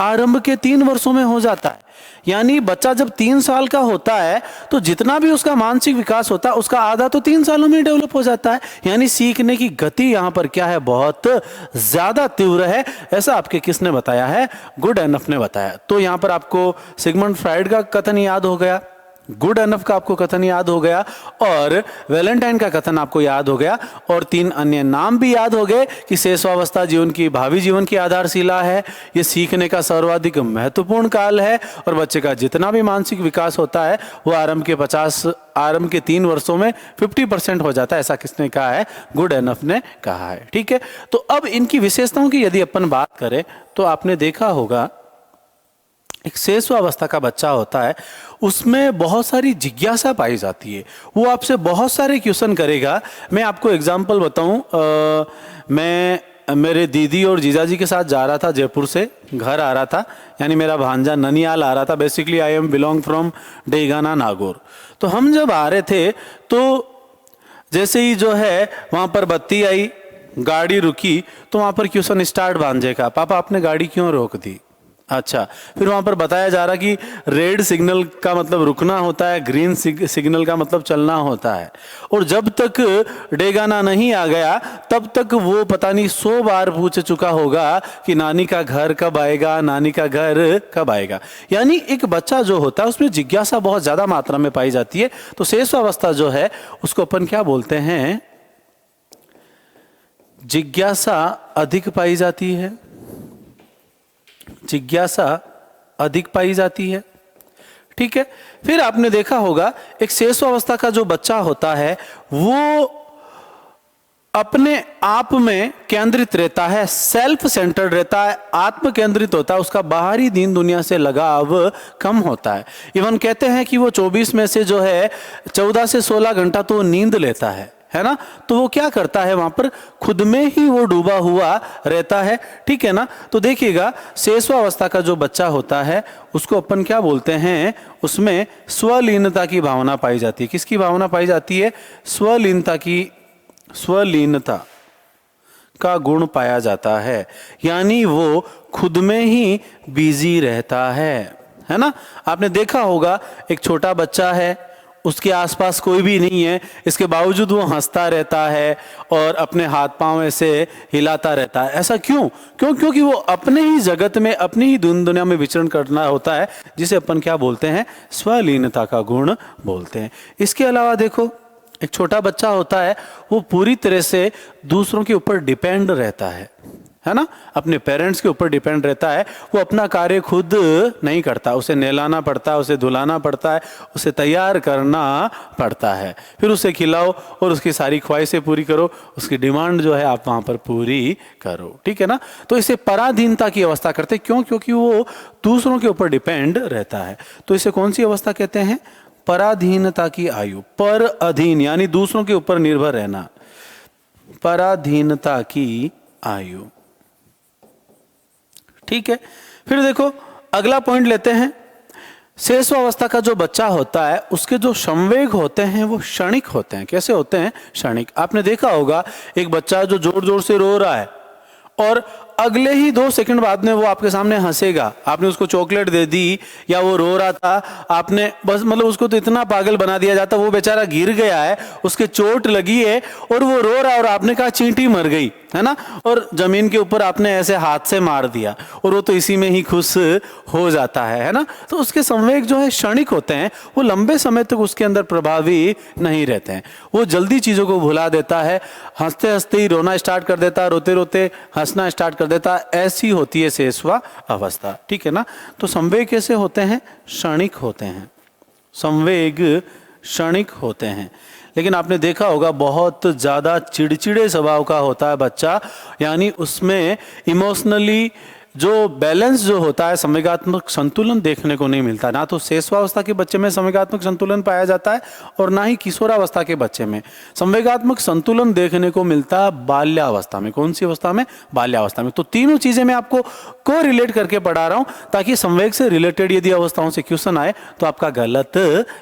आरंभ के 3 वर्षों में हो जाता है। यानी बच्चा जब 3 साल का होता है तो जितना भी उसका मानसिक विकास होता है उसका आधा तो 3 सालों में डेवलप हो जाता है। यानी सीखने की गति यहाँ पर क्या है, बहुत ज्यादा तीव्र है। ऐसा आपके किसने बताया है? गुड एनफ ने बताया। तो यहाँ पर आपको सिगमंड फ्राइड का कथन याद हो गया, गुड एनफ का आपको कथन याद हो गया, और वैलेंटाइन का कथन आपको याद हो गया, और 3 अन्य नाम भी याद हो गए कि शैशवावस्था जीवन की भावी जीवन की आधारशिला है, ये सीखने का सर्वाधिक महत्वपूर्ण काल है, और बच्चे का जितना भी मानसिक विकास होता है वो आरंभ के 3 वर्षों में 50% हो जाता है। ऐसा किसने कहा है? गुड एनफ ने कहा है। ठीक है, तो अब इनकी विशेषताओं की यदि अपन बात करें तो आपने देखा होगा एक शैशवावस्था का बच्चा होता है, उसमें बहुत सारी जिज्ञासा पाई जाती है। वो आपसे बहुत सारे क्वेश्चन करेगा। मैं आपको एग्जांपल बताऊं, मैं मेरे दीदी और जीजाजी के साथ जा रहा था, जयपुर से घर आ रहा था, यानी मेरा भांजा ननियाल आ रहा था। Basically I am belong from Degana Nagaur. तो हम जब आ रहे थे तो जैसे ही जो है वहाँ पर बत्ती आई, गाड़ी रुकी, तो वहाँ पर क्वेश्चन स्टार्ट भांजे का, पापा आपने गाड़ी क्यों रोक दी? अच्छा, फिर वहां पर बताया जा रहा कि रेड सिग्नल का मतलब रुकना होता है, ग्रीन सिग्नल का मतलब चलना होता है। और जब तक डेगाना नहीं आ गया तब तक वो पता नहीं 100 बार पूछ चुका होगा कि नानी का घर कब आएगा, नानी का घर कब आएगा। यानी एक बच्चा जो होता है उसमें जिज्ञासा बहुत ज्यादा मात्रा में पाई जाती है। तो शैशवावस्था जो है उसको अपन क्या बोलते हैं? जिज्ञासा अधिक पाई जाती है, जिज्ञासा अधिक पाई जाती है। ठीक है, फिर आपने देखा होगा एक शैशवावस्था का जो बच्चा होता है वो अपने आप में केंद्रित रहता है, सेल्फ सेंटर्ड रहता है, आत्म केंद्रित होता है, उसका बाहरी दीन दुनिया से लगाव कम होता है। इवन कहते हैं कि वो 24 में से जो है 14 से 16 घंटा तो नींद लेता है ना। तो वो क्या करता है, वहां पर खुद में ही वो डूबा हुआ रहता है। ठीक है ना। तो देखिएगा शैशवावस्था का जो बच्चा होता है उसको अपन क्या बोलते हैं? उसमें स्वलीनता की भावना पाई जाती है। किसकी भावना पाई जाती है? स्वलीनता का गुण पाया जाता है। यानी वो खुद में ही बिजी रहता है ना। आपने देखा होगा एक छोटा बच्चा है, उसके आसपास कोई भी नहीं है, इसके बावजूद वो हंसता रहता है और अपने हाथ पांव ऐसे हिलाता रहता है। ऐसा क्यों? क्योंकि वो अपने ही जगत में, अपनी ही दुनिया में विचरण करना होता है, जिसे अपन क्या बोलते हैं? स्वलीनता का गुण बोलते हैं। इसके अलावा देखो एक छोटा बच्चा होता है, वो पूरी तरह से दूसरों के ऊपर डिपेंड रहता है ना, अपने पेरेंट्स के ऊपर डिपेंड रहता है। वो अपना कार्य खुद नहीं करता, उसे नहलाना पड़ता है, उसे धुलाना पड़ता है, उसे तैयार करना पड़ता है, फिर उसे खिलाओ और उसकी सारी ख्वाहिशें पूरी करो, उसकी डिमांड जो है आप वहां पर पूरी करो। ठीक है ना। तो इसे पराधीनता की अवस्था करते हैं। क्यों? क्योंकि वो दूसरों के ऊपर डिपेंड रहता है। तो इसे कौन सी अवस्था कहते हैं? पराधीनता की आयु। पर अधीन यानी दूसरों के ऊपर निर्भर रहना, पराधीनता की आयु। ठीक है, फिर देखो अगला पॉइंट लेते हैं। शैशवावस्था का जो बच्चा होता है उसके जो संवेग होते हैं वो क्षणिक होते हैं। कैसे होते हैं? क्षणिक। आपने देखा होगा एक बच्चा जो जोर जोर से रो रहा है और अगले ही 2 सेकंड बाद में वो आपके सामने हंसेगा। आपने उसको चॉकलेट दे दी या वो रो रहा था, आपने बस मतलब उसको तो इतना पागल बना दिया जाता, वो बेचारा गिर गया है, उसके चोट लगी है और वो रो रहा है और आपने कहा चींटी मर गई, है ना, और जमीन के ऊपर आपने ऐसे हाथ से मार दिया और वो तो इसी में ही खुश हो जाता है ना। तो उसके संवेग जो है क्षणिक होते हैं, वो लंबे समय तक उसके अंदर प्रभावी नहीं रहते हैं। वो जल्दी चीजों को भुला देता है, हंसते हंसते ही रोना स्टार्ट कर देता है, रोते रोते हंसना स्टार्ट कर देता। ऐसी होती है शैशवा अवस्था। ठीक है ना। तो संवेग कैसे होते हैं? क्षणिक होते हैं, संवेग क्षणिक होते हैं। लेकिन आपने देखा होगा बहुत ज्यादा चिड़चिड़े स्वभाव का होता है बच्चा, यानी उसमें इमोशनली जो बैलेंस जो होता है, संवेगात्मक संतुलन देखने को नहीं मिलता। ना तो शैशवावस्था के बच्चे में संवेगात्मक संतुलन पाया जाता है और ना ही किशोरावस्था के बच्चे में। संवेगात्मक संतुलन देखने को मिलता है बाल्यावस्था में। कौन सी अवस्था में? बाल्यावस्था में। तो तीनों चीजें मैं आपको को रिलेट करके पढ़ा रहा हूं ताकि संवेग से रिलेटेड यदि अवस्थाओं से क्वेश्चन आए तो आपका गलत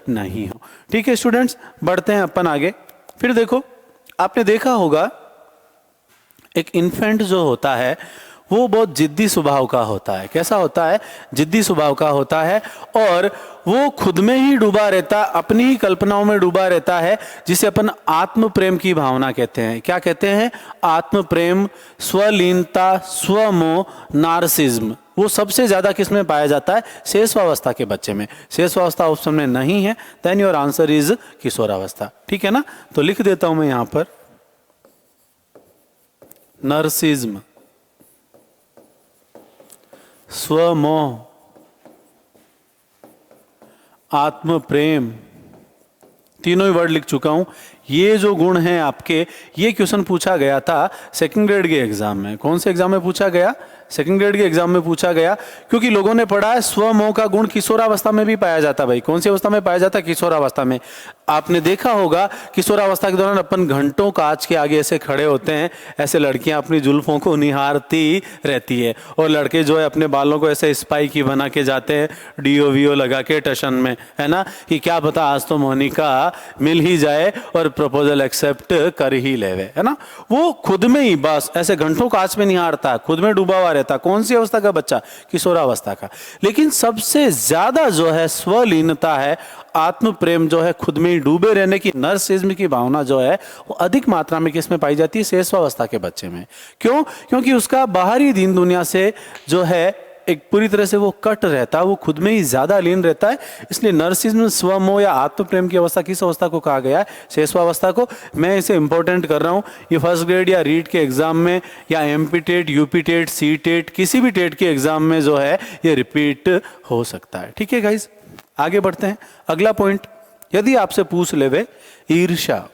नहीं हो। ठीक है स्टूडेंट्स, बढ़ते हैं अपन आगे। फिर देखो आपने देखा होगा एक इन्फेंट जो होता है वो बहुत जिद्दी स्वभाव का होता है। कैसा होता है? जिद्दी स्वभाव का होता है, और वो खुद में ही डूबा रहता, अपनी ही कल्पनाओं में डूबा रहता है, जिसे अपन आत्म प्रेम की भावना कहते हैं। क्या कहते हैं? आत्म प्रेम, स्वलीनता, स्वमोह, नार्सिज्म। वो सबसे ज्यादा किस में पाया जाता है? शेषवावस्था के बच्चे में। शेषवावस्था ऑप्शन में नहीं है, देन योर आंसर इज किशोरावस्था। ठीक है ना? तो लिख देता हूं मैं यहां पर नर्सिज्म, स्वमोह, आत्म प्रेम, तीनों ही वर्ड लिख चुका हूं। ये जो गुण हैं आपके, ये क्वेश्चन पूछा गया था सेकंड ग्रेड के एग्जाम में। कौन से एग्जाम में पूछा गया? सेकंड ग्रेड के एग्जाम में पूछा गया, क्योंकि लोगों ने पढ़ा है स्वमोह का गुण किशोरावस्था में भी पाया जाता है। भाई कौन सी अवस्था में पाया जाता है? किशोरावस्था में। आपने देखा होगा किशोरावस्था के दौरान अपन घंटों कांच के आगे ऐसे खड़े होते हैं, ऐसे लड़कियां अपनी जुल्फों को निहारती रहती है, और लड़के जो है अपने बालों को ऐसे स्पाइकी बना के जाते हैं, डीओ वीओ लगा के टशन में, है ना, कि क्या पता आज तो मोनिका मिल ही जाए और प्रपोजल एक्सेप्ट कर ही लेवे, है ना। वो खुद में ही बस ऐसे घंटों कांच में निहारता, खुद में डूबा हुआ रहता। कौन सी अवस्था का बच्चा? किशोरावस्था का। लेकिन सबसे ज्यादा जो है स्वलीनता है, आत्म प्रेम जो है, खुद में ही डूबे रहने की, नर्सिज्म की भावना जो है, वो अधिक मात्रा में किसमें पाई जाती है? शेषवावस्था के बच्चे में। क्यों? क्योंकि उसका बाहरी दीन दुनिया से जो है एक पूरी तरह से वो कट रहता है, वो खुद में ही ज्यादा लीन रहता है। इसलिए नर्सिज्म, स्वमोह या आत्म प्रेम की अवस्था किस अवस्था को कहा गया है? शेषवावस्था को। मैं इसे इंपॉर्टेंट कर रहा हूं, ये फर्स्ट ग्रेड या रीड के एग्जाम में, या MP TET, UP TET, C TET, किसी भी टेट के एग्जाम में जो है ये रिपीट हो सकता है। ठीक है गाइज, आगे बढ़ते हैं। अगला पॉइंट, यदि आपसे पूछ लेवे ईर्ष्या,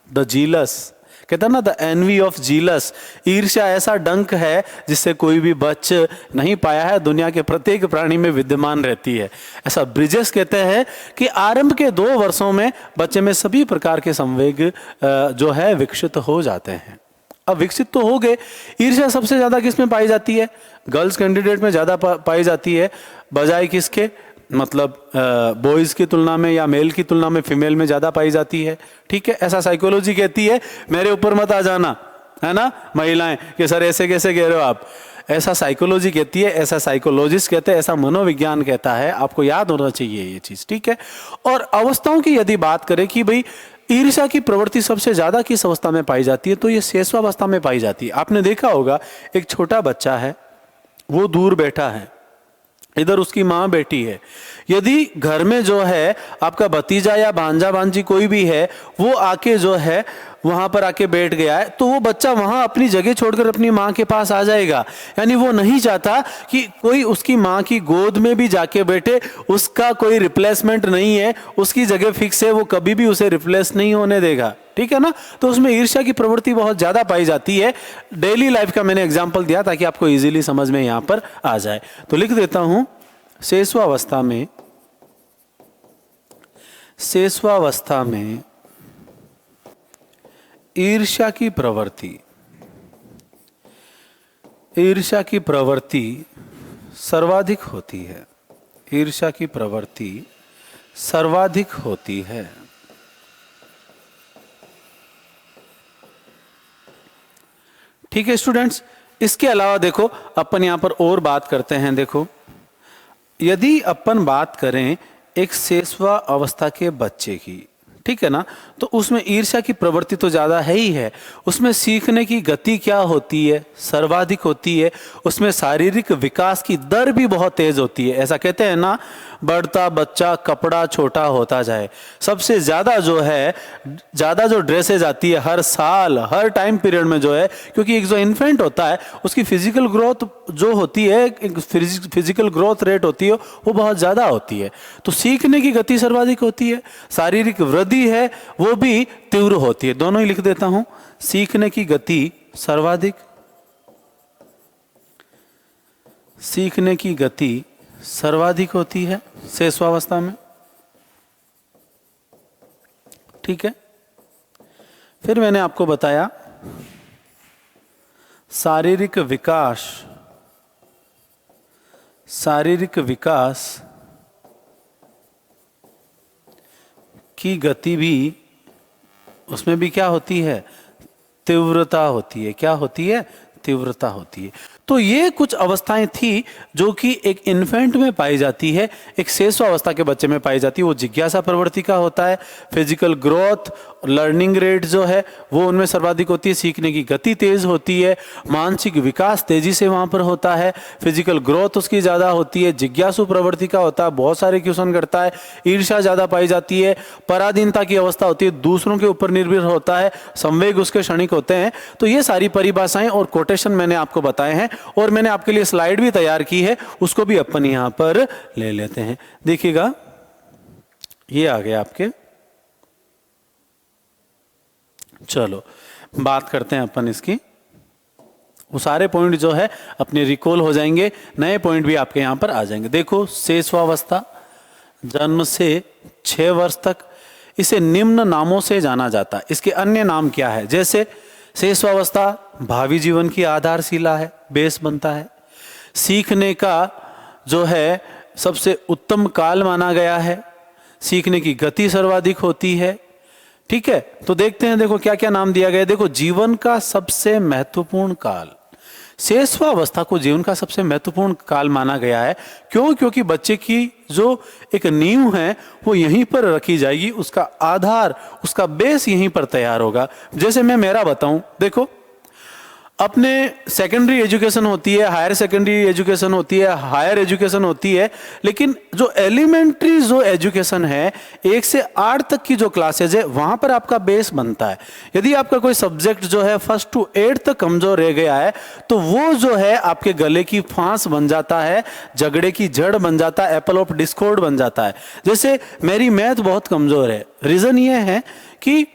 द जीलस, कहता है ना द एनवी ऑफ जीलस, ईर्ष्या ऐसा डंक है जिससे कोई भी बच नहीं पाया है, दुनिया के प्रत्येक प्राणी में विद्यमान रहती है। ऐसा ब्रिजेस कहते हैं कि आरंभ के 2 वर्षों में बच्चे में सभी प्रकार के संवेग जो है विकसित हो जाते हैं। अब विकसित तो हो गए, ईर्ष्या सबसे ज्यादा किस में पाई जाती है? गर्ल्स कैंडिडेट में ज्यादा पाई जाती है, बजाय किसके? मतलब बॉयज की तुलना में या मेल की तुलना में फीमेल में ज्यादा पाई जाती है। ठीक है, ऐसा साइकोलॉजी कहती है। मेरे ऊपर मत आ जाना, है ना महिलाएं, कि सर ऐसे कैसे कह रहे हो आप। ऐसा साइकोलॉजी कहती है, ऐसा साइकोलॉजिस्ट कहते हैं, ऐसा मनोविज्ञान कहता है। आपको याद होना चाहिए ये चीज। ठीक है, और अवस्थाओं की यदि बात करें कि भाई ईर्ष्या की प्रवृत्ति सबसे ज्यादा किस अवस्था में पाई जाती है, तो ये शेषवावस्था में पाई जाती है। आपने देखा होगा एक छोटा बच्चा है, वो दूर बैठा है, इधर उसकी माँ बैठी है। यदि घर में जो है आपका भतीजा या भांजा भांजी कोई भी है, वो आके जो है वहां पर आके बैठ गया है, तो वो बच्चा वहां अपनी जगह छोड़कर अपनी माँ के पास आ जाएगा। यानी वो नहीं चाहता कि कोई उसकी माँ की गोद में भी जाके बैठे, उसका कोई रिप्लेसमेंट नहीं है, उसकी जगह फिक्स है, वो कभी भी उसे रिप्लेस नहीं होने देगा। ठीक है ना, तो उसमें ईर्ष्या की प्रवृत्ति बहुत ज्यादा पाई जाती है। डेली लाइफ का मैंने एग्जाम्पल दिया ताकि आपको इजीली समझ में यहां पर आ जाए। तो लिख देता हूं, शेषवावस्था में ईर्ष्या की प्रवृत्ति सर्वाधिक होती है। ईर्ष्या की प्रवृत्ति सर्वाधिक होती है। ठीक है स्टूडेंट्स, इसके अलावा देखो अपन यहां पर और बात करते हैं। देखो, यदि अपन बात करें एक शेषवा अवस्था के बच्चे की, ठीक है ना, तो उसमें ईर्ष्या की प्रवृत्ति तो ज्यादा है ही है। उसमें सीखने की गति क्या होती है? सर्वाधिक होती है। उसमें शारीरिक विकास की दर भी बहुत तेज होती है। ऐसा कहते हैं ना, बढ़ता बच्चा कपड़ा छोटा होता जाए। सबसे ज्यादा जो है, ज्यादा जो ड्रेसेज आती है हर साल, हर टाइम पीरियड में जो है, क्योंकि एक जो इन्फेंट होता है उसकी फिजिकल ग्रोथ जो होती है, फिजिकल ग्रोथ रेट होती है, वो बहुत ज्यादा होती है। तो सीखने की गति सर्वाधिक होती है, शारीरिक वृद्धि है वो भी तीव्र होती है। दोनों ही लिख देता हूं, सीखने की गति सर्वाधिक, सीखने की गति सर्वाधिक होती है शेषवावस्था में। ठीक है, फिर मैंने आपको बताया शारीरिक विकास की गति भी, उसमें भी क्या होती है? तीव्रता होती है। क्या होती है? तीव्रता होती है। तो ये कुछ अवस्थाएं थी जो कि एक इन्फेंट में पाई जाती है, एक शेषवावस्था के बच्चे में पाई जाती है। वो जिज्ञासा प्रवृत्ति का होता है, फिजिकल ग्रोथ, लर्निंग रेट जो है वो उनमें सर्वाधिक होती है, सीखने की गति तेज होती है, मानसिक विकास तेजी से वहां पर होता है, फिजिकल ग्रोथ उसकी ज्यादा होती है, जिज्ञासु प्रवृत्ति का होता है, बहुत सारे क्वेश्चन करता है, ईर्ष्या ज्यादा पाई जाती है, पराधीनता की अवस्था होती है, दूसरों के ऊपर निर्भर होता है, संवेग उसके क्षणिक होते हैं। तो ये सारी परिभाषाएं और कोटेशन मैंने आपको बताए हैं और मैंने आपके लिए स्लाइड भी तैयार की है, उसको भी अपन यहां पर ले लेते हैं। देखिएगा, ये आ गए आपके। चलो बात करते हैं अपन इसकी। वो सारे पॉइंट जो है अपने रिकॉल हो जाएंगे, नए पॉइंट भी आपके यहां पर आ जाएंगे। देखो, शेषवावस्था जन्म से 6 वर्ष तक, इसे निम्न नामों से जाना जाता है। इसके अन्य नाम क्या है? जैसे शेषवावस्था भावी जीवन की आधारशिला है, बेस बनता है। सीखने का जो है सबसे उत्तम काल माना गया है, सीखने की गति सर्वाधिक होती है। ठीक है, तो देखते हैं, देखो क्या क्या नाम दिया गया है। देखो, जीवन का सबसे महत्वपूर्ण काल, शेषवावस्था को जीवन का सबसे महत्वपूर्ण काल माना गया है। क्यों? क्योंकि बच्चे की जो एक नींव है वो यहीं पर रखी जाएगी, उसका आधार, उसका बेस यहीं पर तैयार होगा। जैसे मैं मेरा बताऊं, देखो अपने सेकेंडरी एजुकेशन होती है, हायर सेकेंडरी एजुकेशन होती है, हायर एजुकेशन होती है, लेकिन जो एलिमेंट्री जो एजुकेशन है 1 से 8 तक की जो क्लासेज है वहां पर आपका बेस बनता है। यदि आपका कोई सब्जेक्ट जो है 1 to 8 तक कमजोर रह गया है तो वो जो है आपके गले की फांस बन जाता है, झगड़े की जड़ बन जाता है, एप्पल ऑफ डिस्कॉर्ड बन जाता है। जैसे मेरी मैथ बहुत कमजोर है, रीजन ये है कि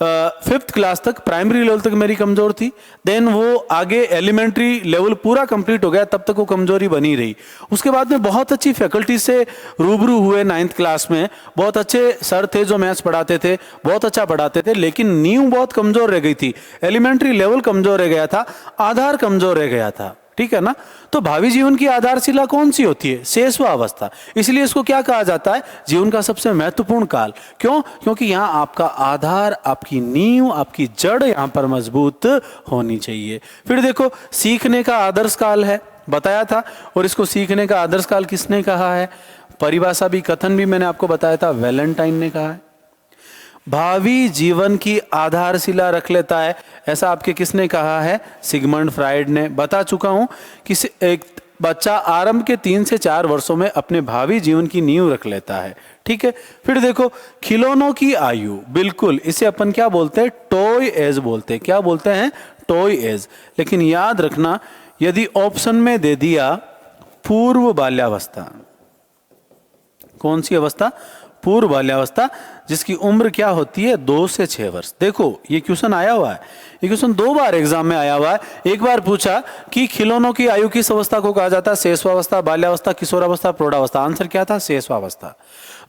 5th क्लास तक, प्राइमरी लेवल तक मेरी कमजोर थी, देन वो आगे एलिमेंट्री लेवल पूरा कंप्लीट हो गया, तब तक वो कमजोरी बनी रही। उसके बाद में बहुत अच्छी फैकल्टी से रूबरू हुए 9th क्लास में, बहुत अच्छे सर थे जो मैथ्स पढ़ाते थे, बहुत अच्छा पढ़ाते थे, लेकिन नींव बहुत कमजोर रह गई थी, एलिमेंट्री लेवल कमजोर रह गया था, आधार कमजोर रह गया था। ठीक है ना? तो भावी जीवन की आधारशिला कौन सी होती है? शेषवावस्था। इसलिए इसको क्या कहा जाता है? जीवन का सबसे महत्वपूर्ण काल। क्यों? क्योंकि यहां आपका आधार, आपकी नींव, आपकी जड़ यहां पर मजबूत होनी चाहिए। फिर देखो, सीखने का आदर्श काल है, बताया था। और इसको सीखने का आदर्श काल किसने कहा है? परिभाषा भी, कथन भी मैंने आपको बताया था, वैलेंटाइन ने कहा है। भावी जीवन की आधारशिला रख लेता है, ऐसा आपके किसने कहा है? सिगमंड फ्राइड ने। बता चुका हूं कि एक बच्चा आरंभ के 3 से 4 वर्षों में अपने भावी जीवन की नींव रख लेता है। ठीक है, फिर देखो, खिलौनों की आयु, बिल्कुल इसे अपन क्या बोलते हैं? टॉय एज बोलते हैं। क्या बोलते हैं? Toy age. लेकिन याद रखना, यदि ऑप्शन में दे दिया पूर्व बाल्यावस्था, कौन सी अवस्था? पूर्व बाल्यावस्था, जिसकी उम्र क्या होती है? 2 से 6 वर्ष। देखो, ये क्वेश्चन आया हुआ है, ये क्वेश्चन 2 बार एग्जाम में आया हुआ है। एक बार पूछा कि खिलौनों की आयु किस अवस्था को कहा जाता है? शेषवावस्था, बाल्यावस्था, किशोरावस्था, प्रौढ़ावस्था। आंसर क्या था? शेषवावस्था।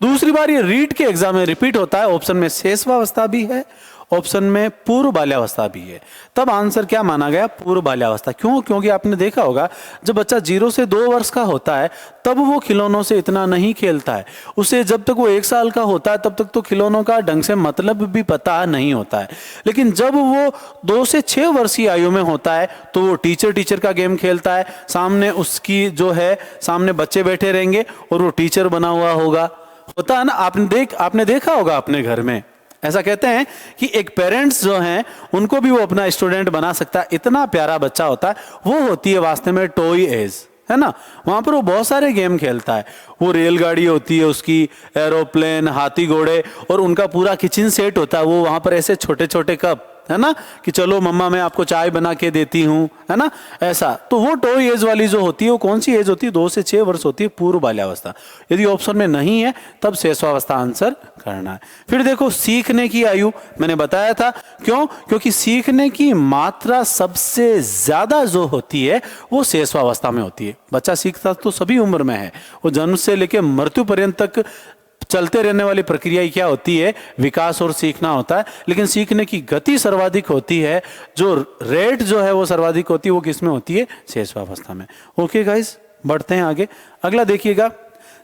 दूसरी बार ये रीट के एग्जाम में रिपीट होता है, ऑप्शन में शेषवावस्था भी है, ऑप्शन में पूर्व बाल्यावस्था भी है। तब आंसर क्या माना गया? पूर्व बाल्यावस्था। क्यों? क्योंकि आपने देखा होगा जब बच्चा 0 से 2 वर्ष का होता है तब वो खिलौनों से इतना नहीं खेलता है। उसे जब तक वो 1 साल का होता है तब तक तो खिलौनों का ढंग से मतलब भी पता नहीं होता है। लेकिन जब वो 2 से 6 वर्ष की आयु में होता है तो वो टीचर का गेम खेलता है। सामने उसकी जो है, सामने बच्चे बैठे रहेंगे और वो टीचर बना हुआ होगा। होता है ना, आपने देखा होगा अपने घर में। ऐसा कहते हैं कि एक पेरेंट्स जो हैं उनको भी वो अपना स्टूडेंट बना सकता है, इतना प्यारा बच्चा होता है। वो होती है वास्तव में टॉय एज, है ना? वहां पर वो बहुत सारे गेम खेलता है। वो रेलगाड़ी होती है उसकी, एरोप्लेन, हाथी घोड़े, और उनका पूरा किचन सेट होता है। वो वहां पर ऐसे छोटे छोटे कप, है ना, कि चलो मम्मा मैं आपको चाय बना के देती हूँ, है ना, ऐसा। तो वो टॉय एज वाली जो होती है वो कौन सी एज होती है? 2 से 6 वर्ष होती है, पूर्व बाल्यावस्था। यदि ऑप्शन में नहीं है तब शेषवावस्था आंसर करना है। फिर देखो, सीखने की आयु मैंने बताया था। क्यों? क्योंकि सीखने की मात्रा सबसे ज्यादा जो होती है वो शेषवावस्था में होती है। बच्चा सीखता तो सभी उम्र में है, वो जन्म से लेकर मृत्यु पर्यंत तक चलते रहने वाली प्रक्रिया क्या होती है? विकास और सीखना होता है। लेकिन सीखने की गति सर्वाधिक होती है, जो रेट जो है वो सर्वाधिक होती है, वो किस में होती है? शेषवावस्था में। ओके गाइस, बढ़ते हैं आगे। अगला देखिएगा,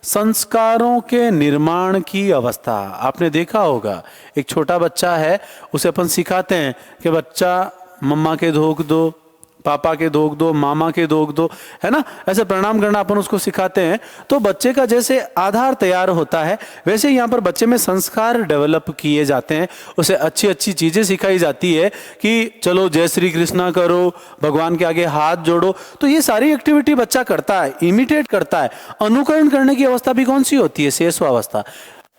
संस्कारों के निर्माण की अवस्था। आपने देखा होगा एक छोटा बच्चा है, उसे अपन सिखाते हैं कि बच्चा मम्मा के धोख दो, पापा के दोग दो, मामा के दोग दो, है ना, ऐसे प्रणाम करना अपन उसको सिखाते हैं। तो बच्चे का जैसे आधार तैयार होता है वैसे यहाँ पर बच्चे में संस्कार डेवलप किए जाते हैं, उसे अच्छी अच्छी चीजें सिखाई जाती है कि चलो जय श्री कृष्णा करो, भगवान के आगे हाथ जोड़ो। तो ये सारी एक्टिविटी बच्चा करता है, इमिटेट करता है। अनुकरण करने की अवस्था भी कौन सी होती है? शेषवावस्था।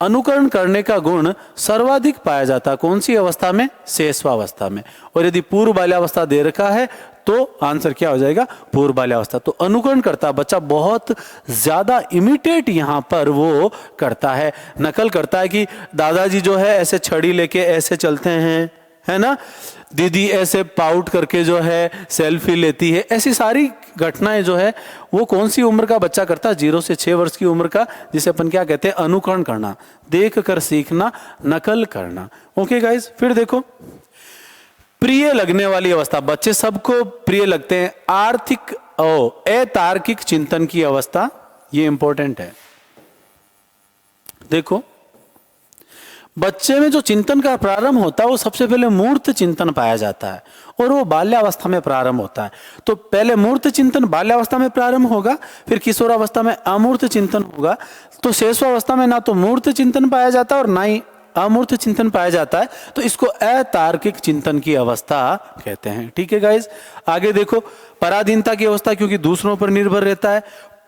अनुकरण करने का गुण सर्वाधिक पाया जाता है कौन सी अवस्था में? शेषवावस्था में। और यदि पूर्व बाल्यावस्था दे रखा है तो आंसर क्या हो जाएगा? पूर्व बाल्यावस्था। तो अनुकरण करता है बच्चा, बहुत ज्यादा इमिटेट यहां पर वो करता है, नकल करता है कि दादाजी जो है ऐसे छड़ी लेके ऐसे चलते हैं, है ना, दीदी ऐसे पाउट करके जो है सेल्फी लेती है। ऐसी सारी घटनाएं जो है वो कौन सी उम्र का बच्चा करता है? 0 से 6 वर्ष की उम्र का, जिसे अपन क्या कहते हैं? अनुकरण करना, देख कर सीखना, नकल करना। ओके गाइज, फिर देखो प्रिय लगने वाली अवस्था, बच्चे सबको प्रिय लगते हैं। आर्थिक अतार्किक चिंतन की अवस्था, ये इंपॉर्टेंट है। देखो बच्चे में जो चिंतन का प्रारंभ होता है वो सबसे पहले मूर्त चिंतन पाया जाता है और वो बाल्यावस्था में प्रारंभ होता है। तो पहले मूर्त चिंतन बाल्यावस्था में प्रारंभ होगा, फिर किशोरावस्था में अमूर्त चिंतन होगा। तो शेषवावस्था में ना तो मूर्त चिंतन पाया जाता है और ना ही अमूर्त चिंतन पाया जाता है, तो इसको अतार्किक चिंतन की अवस्था कहते हैं। ठीक है गाइज, आगे देखो पराधीनता की अवस्था, क्योंकि दूसरों पर निर्भर रहता है।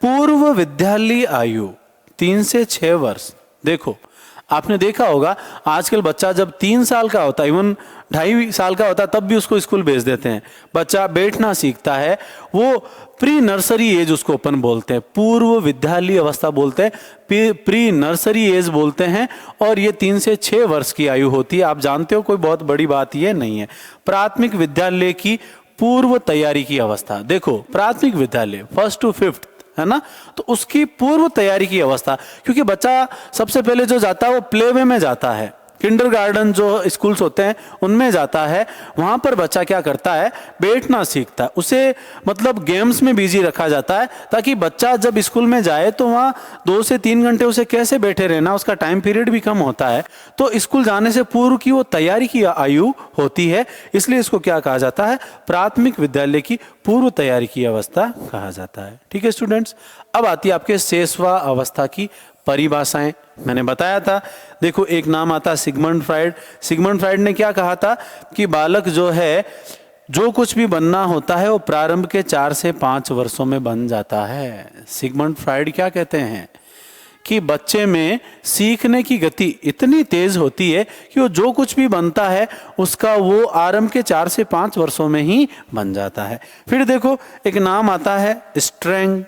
पूर्व विद्यालयी आयु 3 से 6 वर्ष। देखो आपने देखा होगा आजकल बच्चा जब 3 साल का होता है, इवन 2.5 साल का होता है, तब भी उसको स्कूल भेज देते हैं। बच्चा बैठना सीखता है, वो प्री नर्सरी एज उसको अपन बोलते हैं, पूर्व विद्यालय अवस्था बोलते हैं, प्री नर्सरी एज बोलते हैं। और ये 3 से 6 वर्ष की आयु होती है। आप जानते हो कोई बहुत बड़ी बात ये नहीं है। प्राथमिक विद्यालय की पूर्व तैयारी की अवस्था, देखो प्राथमिक विद्यालय 1st to 5th, है ना, तो उसकी पूर्व तैयारी की अवस्था, क्योंकि बच्चा सबसे पहले जो जाता है वो प्लेवे में जाता है, किंडरगार्टन जो स्कूल्स होते हैं उनमें जाता है। वहां पर बच्चा क्या करता है? बैठना सीखता है, उसे मतलब गेम्स में बिजी रखा जाता है, ताकि बच्चा जब स्कूल में जाए तो वहाँ 2 से 3 घंटे उसे कैसे बैठे रहना, उसका टाइम पीरियड भी कम होता है। तो स्कूल जाने से पूर्व की वो तैयारी की आयु होती है, इसलिए इसको क्या कहा जाता है? प्राथमिक विद्यालय की पूर्व तैयारी की अवस्था कहा जाता है। ठीक है स्टूडेंट्स, अब आती है आपके शेषवा अवस्था की परिभाषाएं। मैंने बताया था, देखो एक नाम आता सिगमंड फ्राइड। सिगमंड फ्राइड ने क्या कहा था कि बालक जो है जो कुछ भी बनना होता है वो प्रारंभ के 4 से 5 वर्षों में बन जाता है। सिगमंड फ्राइड क्या कहते हैं कि बच्चे में सीखने की गति इतनी तेज होती है कि वो जो कुछ भी बनता है उसका वो आरंभ के 4 से 5 वर्षों में ही बन जाता है। फिर देखो एक नाम आता है स्ट्रेंग,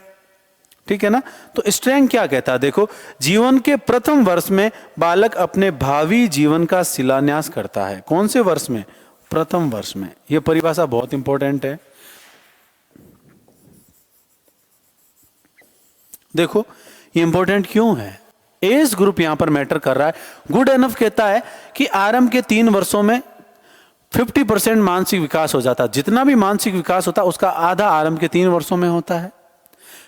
ठीक है ना। तो स्ट्रेंग क्या कहता है? देखो जीवन के प्रथम वर्ष में बालक अपने भावी जीवन का शिलान्यास करता है। कौन से वर्ष में? प्रथम वर्ष में। यह परिभाषा बहुत इंपॉर्टेंट है। देखो ये इंपॉर्टेंट क्यों है? एज ग्रुप यहां पर मैटर कर रहा है। गुड एनफ कहता है कि आरंभ के 3 वर्षों में 50% मानसिक विकास हो जाता है। जितना भी मानसिक विकास होता है उसका आधा आरंभ के 3 वर्षों में होता है।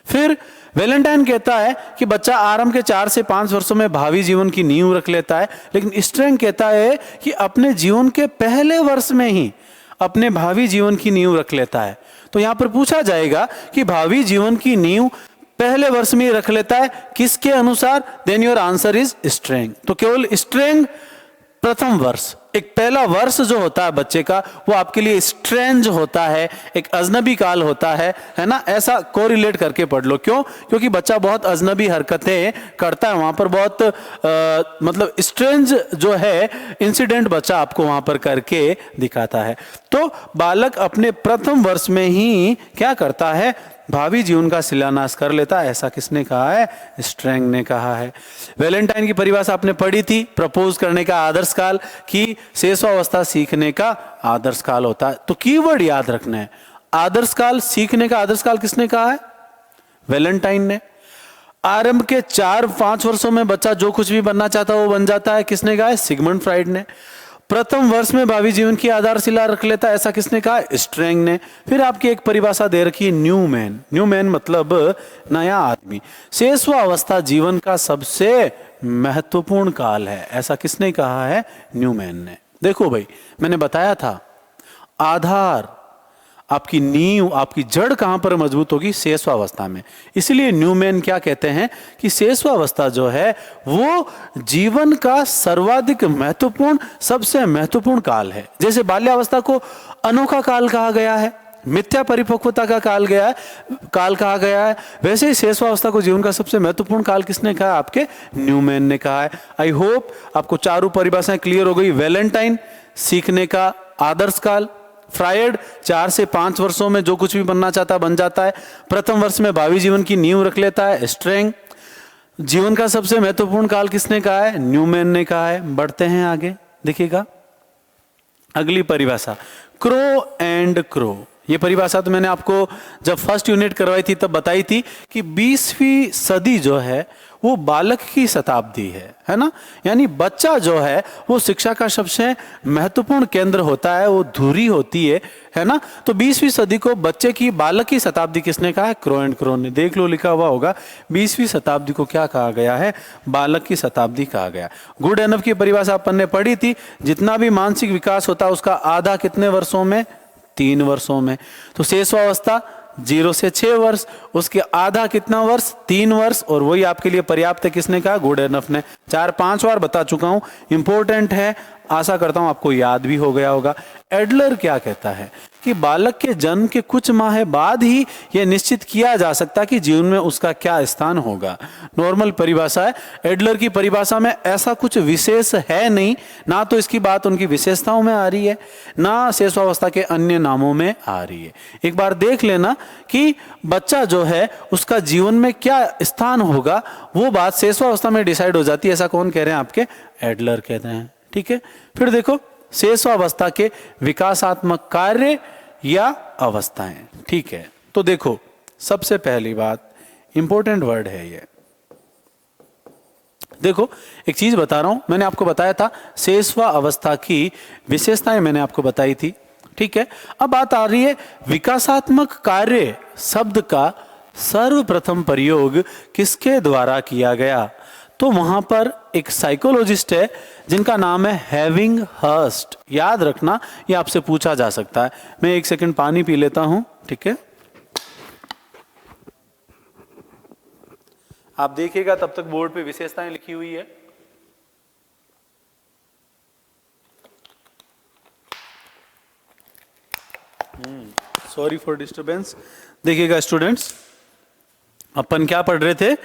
फिर वैलेंटाइन कहता है कि बच्चा आरंभ के 4 से 5 वर्षों में भावी जीवन की नींव रख लेता है, लेकिन स्ट्रेंग कहता है कि अपने जीवन के पहले वर्ष में ही अपने भावी जीवन की नींव रख लेता है। तो यहां पर पूछा जाएगा कि भावी जीवन की नींव पहले वर्ष में ही रख लेता है किसके अनुसार? Then your answer is Strang. तो केवल स्ट्रेंग प्रथम वर्ष, एक पहला वर्ष जो होता है बच्चे का वो आपके लिए स्ट्रेंज होता है, एक अजनबी काल होता है ना। ऐसा कोरिलेट करके पढ़ लो। क्यों? क्योंकि बच्चा बहुत अजनबी हरकतें करता है, वहां पर बहुत मतलब स्ट्रेंज जो है इंसिडेंट बच्चा आपको वहां पर करके दिखाता है। तो बालक अपने प्रथम वर्ष में ही क्या करता है? भावी जीवन का शिलान्यास कर लेता है। ऐसा किसने कहा है? स्ट्रेंग ने कहा है। वैलेंटाइन की परिभाषा आपने पढ़ी थी, प्रपोज करने का आदर्श काल, की शेषावस्था सीखने का आदर्श काल होता है। तो कीवर्ड याद रखना है, आदर्श काल, सीखने का आदर्श काल किसने कहा है? वैलेंटाइन ने। आरंभ के 4-5 वर्षों में बच्चा जो कुछ भी बनना चाहता है वो बन जाता है, किसने कहा है? सिगमंड फ्राइड ने। प्रथम वर्ष में भावी जीवन की आधारशिला रख लेता है, ऐसा किसने कहा? स्ट्रेंग ने। फिर आपकी एक परिभाषा दे रखी है न्यू मैन। न्यू मैन मतलब नया आदमी। शेषवा अवस्था जीवन का सबसे महत्वपूर्ण काल है, ऐसा किसने कहा है? न्यू मैन ने। देखो भाई मैंने बताया था आधार, आपकी नींव, आपकी जड़ कहां पर मजबूत होगी? शेषवावस्था में। इसलिए न्यूमैन क्या कहते हैं कि शेषवावस्था जो है वो जीवन का सर्वाधिक महत्वपूर्ण, सबसे महत्वपूर्ण काल है। जैसे बाल्यावस्था को अनोखा काल कहा गया है, मिथ्या परिपक्वता का काल कहा गया है, वैसे ही शेषवावस्था को जीवन का सबसे महत्वपूर्ण काल किसने कहा? आपके न्यूमैन ने कहा है। आई होप आपको चारों परिभाषाएं क्लियर हो गई। वैलेंटाइन, सीखने का आदर्श काल। फ्रायड, 4 से 5 वर्षों में जो कुछ भी बनना चाहता है बन जाता है। प्रथम वर्ष में भावी जीवन की नींव रख लेता है। स्ट्रेंग, जीवन का सबसे महत्वपूर्ण काल किसने कहा है? न्यूमैन ने कहा है। बढ़ते हैं आगे, देखिएगा अगली परिभाषा, क्रो एंड क्रो। ये परिभाषा तो मैंने आपको जब फर्स्ट यूनिट करवाई थी तब बताई थी कि 20वीं सदी जो है वो बालक की शताब्दी है ना। यानी बच्चा जो है वो शिक्षा का सबसे महत्वपूर्ण केंद्र होता है, वो धुरी होती है ना। तो 20वीं सदी को बच्चे की, बालक की शताब्दी किसने कहा है? क्रो एंड क्रो ने। देख लो, लिखा हुआ होगा 20वीं शताब्दी को क्या कहा गया है? बालक की शताब्दी कहा गया। गुड एनफ की परिभाषा अपन ने पढ़ी थी, जितना भी मानसिक विकास होता है उसका आधा कितने वर्षों में? 3 वर्षों में। तो शेषवावस्था 0 से 6 वर्ष, उसके आधा कितना वर्ष? 3 वर्ष। और वही आपके लिए पर्याप्त है, किसने कहा? गुड एनफ ने। 4-5 बार बता चुका हूं, इंपॉर्टेंट है, आशा करता हूं आपको याद भी हो गया होगा। एडलर क्या कहता है कि बालक के जन्म के कुछ माह बाद ही यह निश्चित किया जा सकता है कि जीवन में उसका क्या स्थान होगा। नॉर्मल परिभाषा है, एडलर की परिभाषा में ऐसा कुछ विशेष है नहीं, ना तो इसकी बात उनकी विशेषताओं में आ रही है, ना शेषवावस्था के अन्य नामों में आ रही है। एक बार देख लेना कि बच्चा जो है उसका जीवन में क्या स्थान होगा, वो बात शेषवावस्था में डिसाइड हो जाती है। ऐसा कौन कह रहे हैं? आपके एडलर कहते हैं। ठीक है, फिर देखो शेषवावस्था के विकासात्मक कार्य या अवस्थाएं। ठीक है, तो देखो सबसे पहली बात, इंपॉर्टेंट वर्ड है ये। देखो एक चीज बता रहा हूं, मैंने आपको बताया था शेषवावस्था की विशेषताएं मैंने आपको बताई थी। ठीक है, अब बात आ रही है विकासात्मक कार्य शब्द का सर्वप्रथम प्रयोग किसके द्वारा किया गया? तो वहां पर एक साइकोलॉजिस्ट है जिनका नाम है हेविंग हर्स्ट। याद रखना, ये आपसे पूछा जा सकता है। मैं 1 सेकंड पानी पी लेता हूं, ठीक है। आप देखिएगा तब तक बोर्ड पे विशेषताएं लिखी हुई है। Sorry for disturbance. देखिएगा स्टूडेंट्स, अपन क्या पढ़ रहे थे?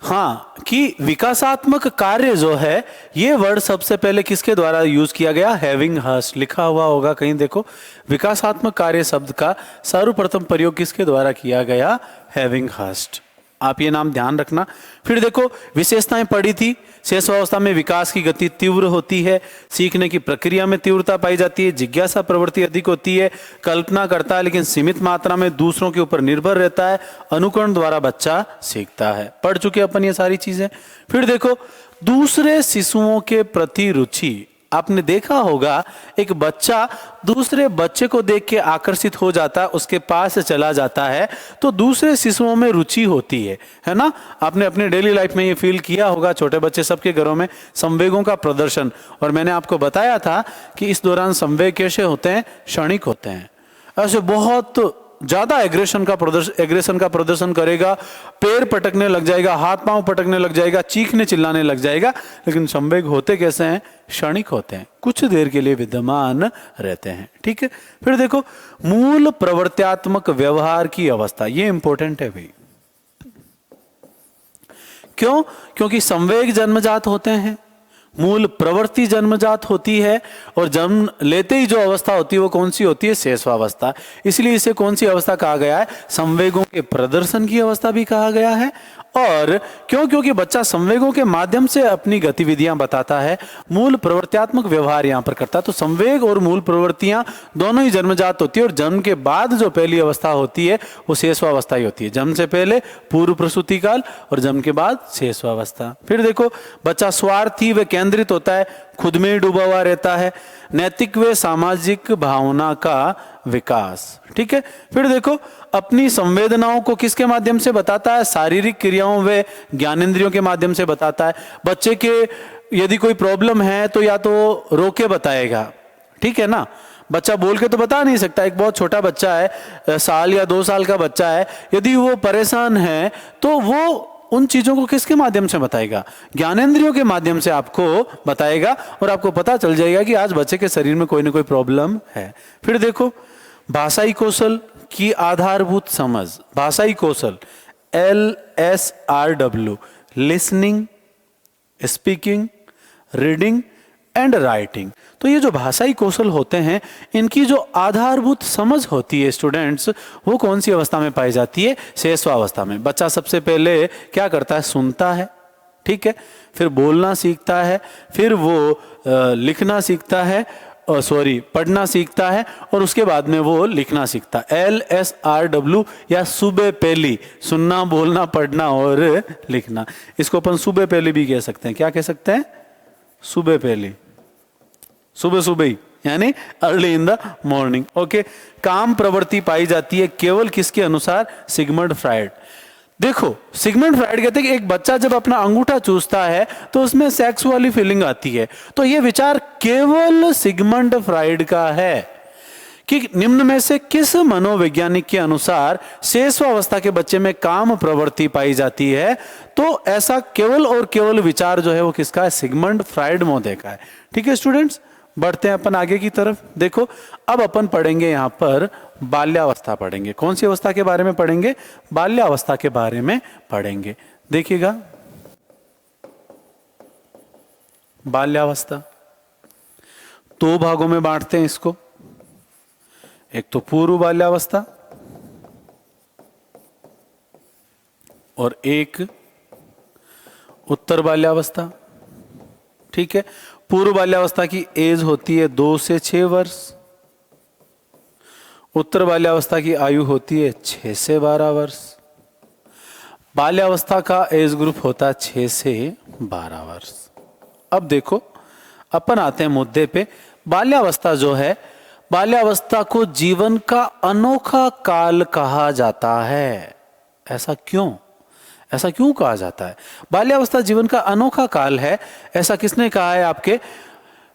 हाँ, कि विकासात्मक कार्य जो है ये वर्ड सबसे पहले किसके द्वारा यूज किया गया? Havighurst. लिखा हुआ होगा कहीं, देखो विकासात्मक कार्य शब्द का सर्वप्रथम प्रयोग किसके द्वारा किया गया? Havighurst. आप ये नाम ध्यान रखना। फिर देखो विशेषताएं पढ़ी थी, शेषवावस्था में विकास की गति तीव्र होती है, सीखने की प्रक्रिया में तीव्रता पाई जाती है, जिज्ञासा प्रवृत्ति अधिक होती है, कल्पना करता है लेकिन सीमित मात्रा में, दूसरों के ऊपर निर्भर रहता है, अनुकरण द्वारा बच्चा सीखता है। पढ़ चुके अपन ये सारी चीजें। फिर देखो दूसरे शिशुओं के प्रति रुचि। आपने देखा होगा एक बच्चा दूसरे बच्चे को देख के आकर्षित हो जाता है, उसके पास चला जाता है, तो दूसरे शिशुओं में रुचि होती है ना। आपने अपने डेली लाइफ में ये फील किया होगा, छोटे बच्चे सबके घरों में संवेगों का प्रदर्शन। और मैंने आपको बताया था कि इस दौरान संवेग कैसे होते हैं? क्षणिक होते हैं। ऐसे बहुत ज्यादा एग्रेशन का प्रदर्शन करेगा, पैर पटकने लग जाएगा, हाथ पांव पटकने लग जाएगा, चीखने चिल्लाने लग जाएगा, लेकिन संवेग होते कैसे हैं? क्षणिक होते हैं, कुछ देर के लिए विद्यमान रहते हैं। ठीक है, फिर देखो मूल प्रवृत्त्यात्मक व्यवहार की अवस्था, ये इंपॉर्टेंट है भाई। क्यों? क्योंकि संवेग जन्मजात होते हैं, मूल प्रवृत्ति जन्मजात होती है, और जन्म लेते ही जो अवस्था होती है वो कौन सी होती है? शेषवावस्था। इसलिए इसे कौन सी अवस्था कहा गया है? संवेगों के प्रदर्शन की अवस्था भी कहा गया है। और क्यों? क्योंकि बच्चा संवेगों के माध्यम से अपनी गतिविधियां बताता है, मूल प्रवृत्त्यात्मक व्यवहार यहां पर करता है। तो संवेग और मूल प्रवृत्तियां दोनों ही जन्मजात होती है, और जन्म के बाद जो पहली अवस्था होती है वो शेषवावस्था ही होती है। जन्म से पहले पूर्व प्रसूति काल, और जन्म के बाद शेषवावस्था। फिर देखो बच्चा स्वार्थी व केंद्रित होता है, खुद में डूबा हुआ रहता है, नैतिक व सामाजिक भावना का विकास। ठीक है, फिर देखो अपनी संवेदनाओं को किसके माध्यम से बताता है? शारीरिक क्रियाओं व ज्ञानेंद्रियों के माध्यम से बताता है। बच्चे के यदि कोई प्रॉब्लम है तो या तो रोके बताएगा, ठीक है ना, बच्चा बोल के तो बता नहीं सकता। एक बहुत छोटा बच्चा है, साल या 2 साल का बच्चा है, यदि वो परेशान है तो वो उन चीजों को किसके माध्यम से बताएगा? ज्ञानेंद्रियों के माध्यम से आपको बताएगा और आपको पता चल जाएगा कि आज बच्चे के शरीर में कोई ना कोई प्रॉब्लम है। फिर देखो, भाषाई कौशल की आधारभूत समझ, भाषाई कौशल LSRW, listening, speaking, reading and writing. तो ये जो भाषाई कौशल होते हैं, इनकी जो आधारभूत समझ होती है स्टूडेंट्स, वो कौन सी अवस्था में पाई जाती है? शैशवावस्था में। बच्चा सबसे पहले क्या करता है? सुनता है, ठीक है, फिर बोलना सीखता है, फिर वो लिखना सीखता है, पढ़ना सीखता है, और उसके बाद में वो लिखना सीखता है। LSRW या सुबह पहली, सुनना, बोलना, पढ़ना और लिखना। इसको अपन सुबह पहली भी कह सकते हैं। क्या कह सकते हैं? सुबह पहली, सुबह सुबह ही, यानी early in the morning. Okay. काम प्रवृत्ति पाई जाती है केवल किसके अनुसार? Sigmund Freud. देखो, सिगमंड फ्राइड कहते हैं कि एक बच्चा जब अपना अंगूठा चूसता है तो उसमें सेक्स वाली फीलिंग आती है। तो यह विचार केवल सिगमंड फ्राइड का है कि निम्न में से किस मनोवैज्ञानिक के अनुसार शैशवावस्था के बच्चे में काम प्रवृत्ति पाई जाती है? तो ऐसा केवल और केवल विचार जो है वो किसका है? सिगमंड फ्राइड महोदय का है। ठीक है स्टूडेंट्स, बढ़ते हैं अपन आगे की तरफ। देखो, अब अपन पढ़ेंगे यहां पर बाल्यावस्था पढ़ेंगे। कौन सी अवस्था के बारे में पढ़ेंगे? बाल्यावस्था के बारे में पढ़ेंगे। देखिएगा, बाल्यावस्था 2 भागों में बांटते हैं इसको। एक तो पूर्व बाल्यावस्था और एक उत्तर बाल्यावस्था। ठीक है। पूर्व बाल्यावस्था की एज होती है 2 से 6 वर्ष। उत्तर बाल्यावस्था की आयु होती है 6 से 12 वर्ष। बाल्यावस्था का एज ग्रुप होता है 6 से 12 वर्ष। अब देखो, अपन आते हैं मुद्दे पे। बाल्यावस्था जो है, बाल्यावस्था को जीवन का अनोखा काल कहा जाता है। ऐसा क्यों? ऐसा क्यों कहा जाता है? बाल्यावस्था जीवन का अनोखा काल है, ऐसा किसने कहा है? आपके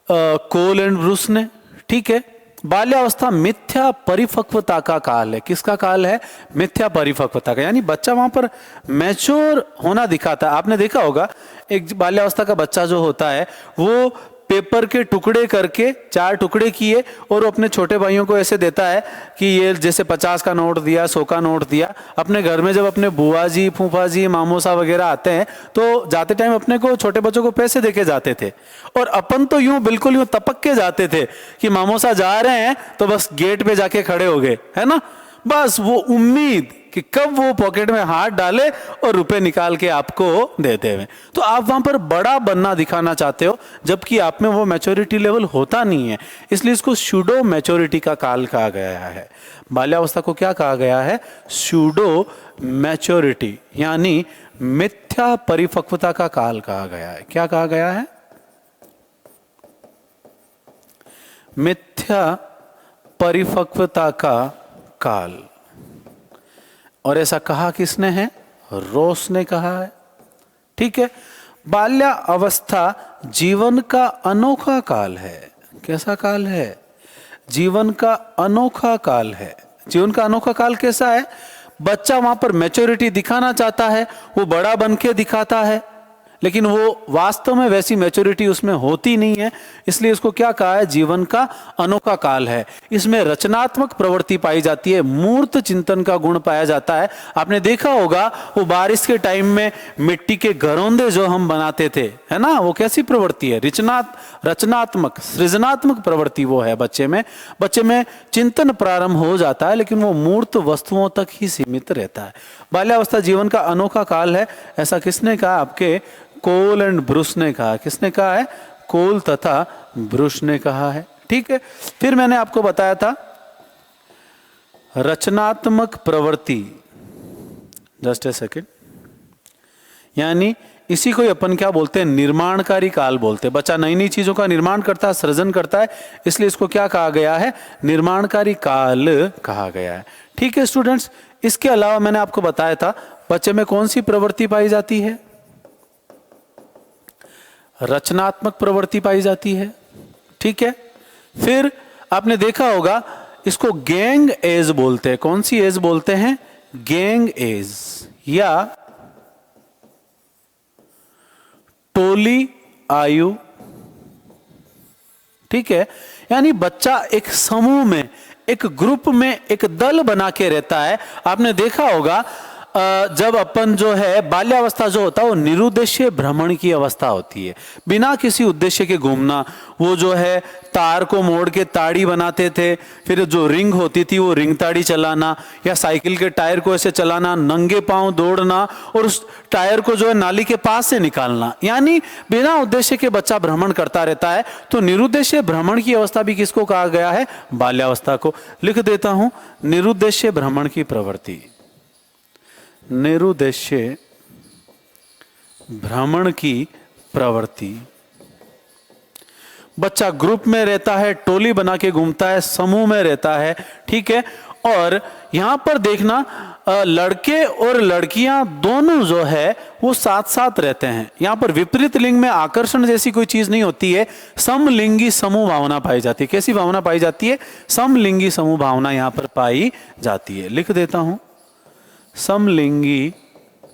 कोल एंड ब्रूस ने। ठीक है। बाल्यावस्था मिथ्या परिपक्वता का काल है। किसका काल है? मिथ्या परिपक्वता का, यानी बच्चा वहां पर मैच्योर होना दिखाता है। आपने देखा होगा, एक बाल्यावस्था का बच्चा जो होता है वो पेपर के टुकड़े करके 4 टुकड़े किए और अपने छोटे भाइयों को ऐसे देता है कि ये जैसे 50 का नोट दिया, 100 का नोट दिया। अपने घर में जब अपने बुआ जी, फूफा जी, मामोसा वगैरह आते हैं तो जाते टाइम अपने को, छोटे बच्चों को पैसे देके जाते थे। और अपन तो यूं बिल्कुल यूं तपक के जाते थे कि मामोसा जा रहे हैं तो बस गेट पे जाके खड़े हो गए, है ना। बस वो उम्मीद कि कब वो पॉकेट में हाथ डाले और रुपए निकाल के आपको देते हुए। तो आप वहां पर बड़ा बनना दिखाना चाहते हो, जबकि आप में वो मैच्योरिटी लेवल होता नहीं है। इसलिए इसको सूडो मैच्योरिटी का काल कहा गया है। बाल्यावस्था को क्या कहा गया है? सूडो मैच्योरिटी, यानी मिथ्या परिपक्वता का काल कहा गया है। क्या कहा गया है? मिथ्या परिपक्वता का काल। और ऐसा कहा किसने है? रोस ने कहा है। ठीक है। बाल्यावस्था जीवन का अनोखा काल है। कैसा काल है? जीवन का अनोखा काल है। जीवन का अनोखा काल कैसा है? बच्चा वहां पर मैच्योरिटी दिखाना चाहता है, वो बड़ा बन के दिखाता है, लेकिन वो वास्तव में वैसी मैच्योरिटी उसमें होती नहीं है। इसलिए इसको क्या कहा है? जीवन का अनोखा काल है। इसमें रचनात्मक प्रवृत्ति पाई जाती है, मूर्त चिंतन का गुण पाया जाता है। आपने देखा होगा वो बारिश के टाइम में मिट्टी के घरौंदे जो हम बनाते थे, है ना, वो कैसी प्रवृत्ति है? रचनात्मक, सृजनात्मक प्रवृत्ति वो है बच्चे में। बच्चे में चिंतन प्रारंभ हो जाता है, लेकिन वो मूर्त वस्तुओं तक ही सीमित रहता है। बाल्यावस्था जीवन का अनोखा काल है, ऐसा किसने कहा? आपके कोल एंड ब्रूस ने कहा। किसने कहा है? कोल तथा ब्रूस ने कहा है। ठीक है। फिर मैंने आपको बताया था रचनात्मक प्रवृत्ति, जस्ट ए सेकेंड, यानी इसी को अपन क्या बोलते हैं? निर्माणकारी काल बोलते हैं। बच्चा नई नई चीजों का निर्माण करता है, सृजन करता है, इसलिए इसको क्या कहा गया है? निर्माणकारी काल कहा गया है। ठीक है स्टूडेंट्स, इसके अलावा मैंने आपको बताया था बच्चे में कौन सी प्रवृत्ति पाई जाती है? रचनात्मक प्रवृत्ति पाई जाती है। ठीक है। फिर आपने देखा होगा इसको गैंग एज बोलते हैं। कौन सी एज बोलते हैं? गैंग एज या टोली आयु। ठीक है, यानी बच्चा एक समूह में, एक ग्रुप में, एक दल बना के रहता है। आपने देखा होगा जब अपन जो है बाल्यावस्था जो होता है वो निरुद्देश्य भ्रमण की अवस्था होती है, बिना किसी उद्देश्य के घूमना। वो जो है तार को मोड़ के ताड़ी बनाते थे, फिर जो रिंग होती थी वो रिंग ताड़ी चलाना, या साइकिल के टायर को ऐसे चलाना, नंगे पांव दौड़ना और उस टायर को जो है नाली के पास से निकालना, यानी बिना उद्देश्य के बच्चा भ्रमण करता रहता है। तो निरुद्देश्य भ्रमण की अवस्था भी किसको कहा गया है? बाल्यावस्था को। लिख देता हूं, निरुद्देश्य भ्रमण की प्रवृत्ति, निरुद्देश्य भ्रमण की प्रवृत्ति। बच्चा ग्रुप में रहता है, टोली बना के घूमता है, समूह में रहता है। ठीक है, और यहां पर देखना लड़के और लड़कियां दोनों जो है वो साथ साथ रहते हैं। यहां पर विपरीत लिंग में आकर्षण जैसी कोई चीज नहीं होती है, समलिंगी समूह भावना पाई जाती है। कैसी भावना पाई जाती है? समलिंगी समूह भावना यहां पर पाई जाती है। लिख देता हूं, समलिंगी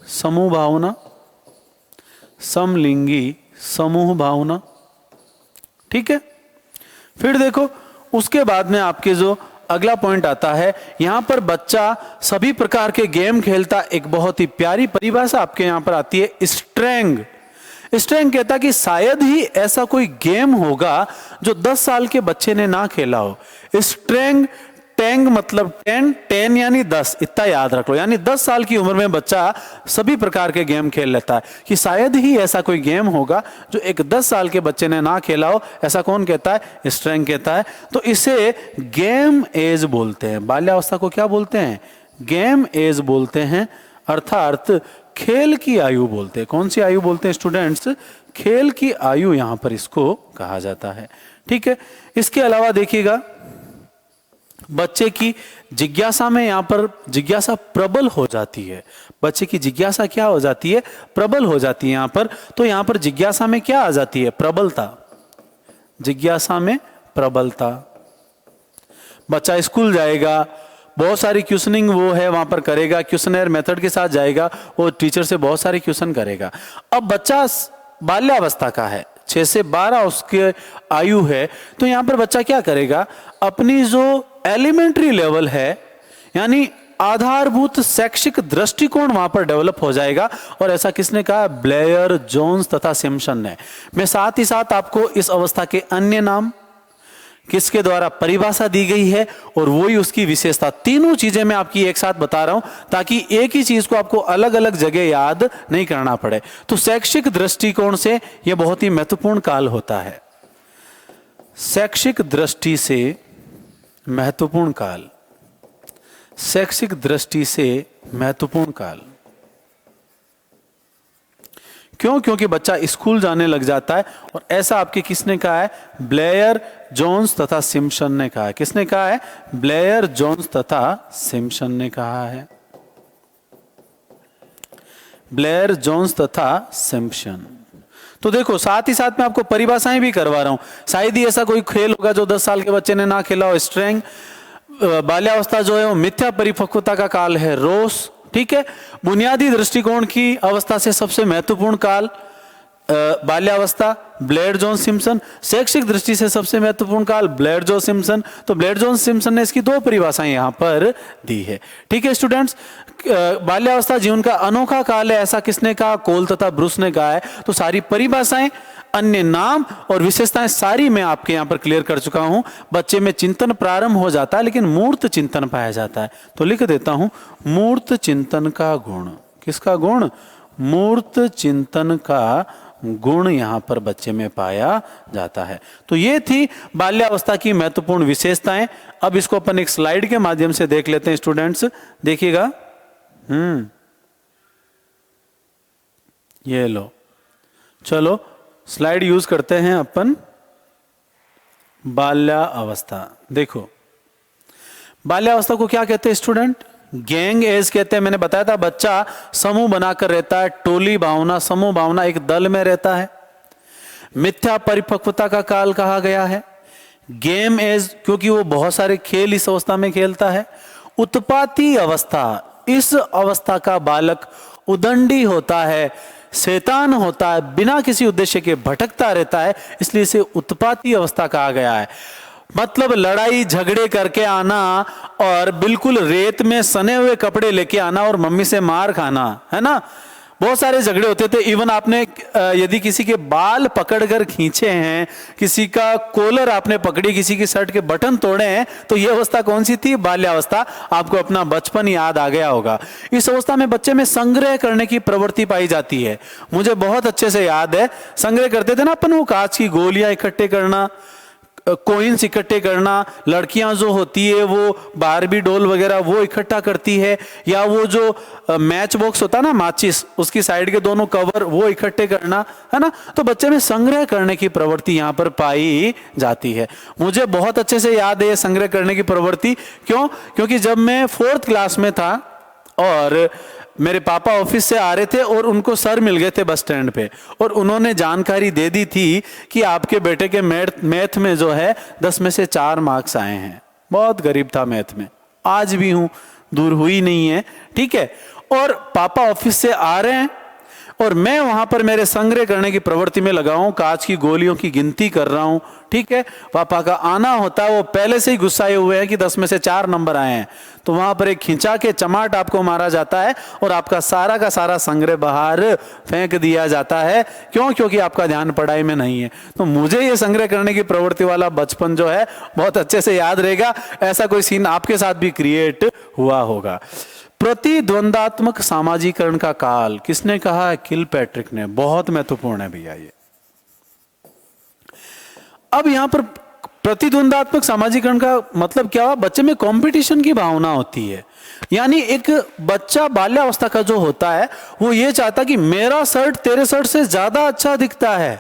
समूह भावना, समलिंगी समूह भावना। ठीक है, फिर देखो उसके बाद में आपके जो अगला पॉइंट आता है, यहां पर बच्चा सभी प्रकार के गेम खेलता। एक बहुत ही प्यारी परिभाषा आपके यहां पर आती है, स्ट्रेंग। स्ट्रेंग कहता कि शायद ही ऐसा कोई गेम होगा जो 10 साल के बच्चे ने ना खेला हो। स्ट्रेंग, टेंग मतलब 10 यानी 10, इतना याद रख लो। यानी 10 साल की उम्र में बच्चा सभी प्रकार के गेम खेल लेता है, कि शायद ही ऐसा कोई गेम होगा जो एक 10 साल के बच्चे ने ना खेला हो। ऐसा कौन कहता है? स्ट्रेंग कहता है। तो इसे गेम एज बोलते हैं। बाल्यावस्था को क्या बोलते हैं? गेम एज बोलते हैं, अर्थात खेल की आयु बोलते हैं। कौन सी आयु बोलते हैं स्टूडेंट्स? खेल की आयु यहां पर इसको कहा जाता है। ठीक है, इसके अलावा देखिएगा बच्चे की जिज्ञासा में यहां पर जिज्ञासा प्रबल हो जाती है। बच्चे की जिज्ञासा क्या हो जाती है? प्रबल हो जाती है यहां पर। तो यहां पर जिज्ञासा में क्या आ जाती है? प्रबलता। जिज्ञासा में प्रबलता। बच्चा स्कूल जाएगा, बहुत सारी क्वेश्चनिंग वो है वहां पर करेगा, क्वेश्चनर मेथड के साथ जाएगा, वो टीचर से बहुत सारे क्वेश्चन करेगा। अब बच्चा बाल्यावस्था का है, 6 से 12 उसके आयु है, तो यहां पर बच्चा क्या करेगा? अपनी जो एलिमेंट्री लेवल है, यानी आधारभूत शैक्षिक दृष्टिकोण वहां पर डेवलप हो जाएगा। और ऐसा किसने कहा? ब्लेयर, जोन्स तथा सिम्पसन ने। मैं साथ ही साथ आपको इस अवस्था के अन्य नाम किसके द्वारा परिभाषा दी गई है और वही उसकी विशेषता, तीनों चीजें मैं आपकी एक साथ बता रहा हूं, ताकि एक ही चीज को आपको अलग अलग जगह याद नहीं करना पड़े। तो शैक्षिक दृष्टिकोण से यह बहुत ही महत्वपूर्ण काल होता है। शैक्षिक दृष्टि से महत्वपूर्ण काल, शैक्षिक दृष्टि से महत्वपूर्ण काल। क्यों? क्योंकि बच्चा स्कूल जाने लग जाता है। और ऐसा आपके किसने कहा है? ब्लेयर, जोन्स तथा सिम्पसन ने कहा है। किसने कहा है? ब्लेयर, जोन्स तथा सिम्पसन ने कहा है। ब्लेयर, जोन्स तथा सिम्पसन। तो देखो साथ ही साथ मैं आपको परिभाषाएं भी करवा रहा हूं। शायद ही ऐसा कोई खेल होगा जो 10 साल के बच्चे ने ना खेला हो। स्ट्रेंग, बाल्यावस्था जो है वो मिथ्या परिपक्वता का काल है, रोस। ठीक है, बुनियादी दृष्टिकोण की अवस्था से सबसे महत्वपूर्ण काल बाल्यावस्था, ब्लेयर, जोन्स, सिम्पसन। शैक्षिक दृष्टि से सबसे महत्वपूर्ण काल ब्लेयर, जोन्स, सिम्पसन। तो ब्लेयर, जोन्स, सिम्पसन ने इसकी 2 परिभाषाएं यहां पर दी है। ठीक है स्टूडेंट्स, बाल्यावस्था जीवन का अनोखा काल है, ऐसा किसने कहा? कोल तथा ब्रूस ने कहा है। तो सारी परिभाषाएं, अन्य नाम और विशेषताएं सारी मैं आपके यहां पर क्लियर कर चुका हूं। बच्चे में चिंतन प्रारंभ हो जाता है, लेकिन मूर्त चिंतन पाया जाता है। तो लिख देता हूं, मूर्त चिंतन का गुण। किसका गुण? मूर्त चिंतन का गुण यहां पर बच्चे में पाया जाता है। तो ये थी बाल्यावस्था की महत्वपूर्ण विशेषताएं। अब इसको अपन एक स्लाइड के माध्यम से देख लेते हैं स्टूडेंट्स, देखिएगा। ये लो, चलो स्लाइड यूज करते हैं अपन। बाल्यावस्था, देखो बाल्यावस्था को क्या कहते हैं स्टूडेंट? गैंग एज कहते हैं। मैंने बताया था बच्चा समूह बनाकर रहता है, टोली भावना, समूह भावना, एक दल में रहता है। मिथ्या परिपक्वता का काल कहा गया है। गेम एज, क्योंकि वो बहुत सारे खेल इस अवस्था में खेलता है। उत्पाती अवस्था, इस अवस्था का बालक उदंडी होता है, शैतान होता है, बिना किसी उद्देश्य के भटकता रहता है, इसलिए इसे उत्पाती अवस्था कहा गया है। मतलब लड़ाई झगड़े करके आना और बिल्कुल रेत में सने हुए कपड़े लेके आना और मम्मी से मार खाना, है ना। बहुत सारे झगड़े होते थे। इवन आपने यदि किसी के बाल पकड़कर खींचे हैं, किसी का कॉलर आपने पकड़ी, किसी की शर्ट के बटन तोड़े हैं, तो यह अवस्था कौन सी थी? बाल्यावस्था। आपको अपना बचपन याद आ गया होगा। इस अवस्था में बच्चे में संग्रह करने की प्रवृत्ति पाई जाती है। मुझे बहुत अच्छे से याद है, संग्रह करते थे ना अपन, वो कांच की गोलियां इकट्ठे करना, कोइंस इकट्ठे करना, लड़कियां जो होती है वो बारबी डॉल वगैरह वो इकट्ठा करती है, या वो जो मैच बॉक्स होता है ना, माचिस, उसकी साइड के दोनों कवर वो इकट्ठे करना, है ना। तो बच्चे में संग्रह करने की प्रवृत्ति यहां पर पाई जाती है। मुझे बहुत अच्छे से याद है संग्रह करने की प्रवृत्ति। क्यों? क्योंकि जब मैं 4th क्लास में था और मेरे पापा ऑफिस से आ रहे थे और उनको सर मिल गए थे बस स्टैंड पे, और उन्होंने जानकारी दे दी थी कि आपके बेटे के मैथ में जो है 10 में से 4 मार्क्स आए हैं। बहुत गरीब था मैथ में, आज भी हूं, दूर हुई नहीं है, ठीक है। और पापा ऑफिस से आ रहे हैं और मैं वहां पर मेरे संग्रह करने की प्रवृत्ति में लगा हूं, कांच की गोलियों की गिनती कर रहा हूं, ठीक है। पापा का आना होता है, वो पहले से ही गुस्साए हुए हैं कि 10 में से 4 नंबर आए हैं, तो वहां पर एक खिंचा के चमाट आपको मारा जाता है और आपका सारा का सारा संग्रह बाहर फेंक दिया जाता है। क्यों? क्योंकि आपका ध्यान पढ़ाई में नहीं है। तो मुझे ये संग्रह करने की प्रवृत्ति वाला बचपन जो है बहुत अच्छे से याद रहेगा। ऐसा कोई सीन आपके साथ भी क्रिएट हुआ होगा। प्रतिद्वंदात्मक सामाजिकरण का काल किसने कहा है? किलपैट्रिक ने। बहुत महत्वपूर्ण है भैया ये। अब यहां पर प्रतिद्वंदात्मक सामाजिकरण का मतलब क्या हुआ? बच्चे में कंपटीशन की भावना होती है। यानी एक बच्चा बाल्यावस्था का जो होता है वो ये चाहता कि मेरा शर्ट तेरे शर्ट से ज्यादा अच्छा दिखता है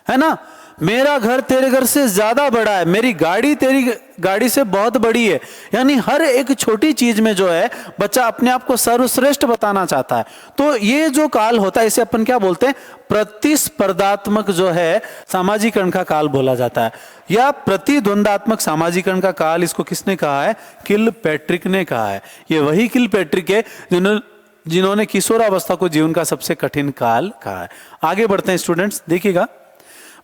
ना, मेरा घर तेरे घर से ज्यादा बड़ा है, मेरी गाड़ी तेरी गाड़ी से बहुत बड़ी है। यानी हर एक छोटी चीज में जो है बच्चा अपने आप को सर्वश्रेष्ठ बताना चाहता है। तो ये जो काल होता है इसे अपन क्या बोलते हैं? प्रतिस्पर्धात्मक जो है सामाजिकरण का काल बोला जाता है, या प्रतिद्वंदात्मक सामाजिकरण का काल। इसको किसने कहा है? किलपैट्रिक ने कहा है। ये वही किलपैट्रिक है जिन्होंने किशोरावस्था को जीवन का सबसे कठिन काल कहा है। आगे बढ़ते हैं स्टूडेंट्स, देखिएगा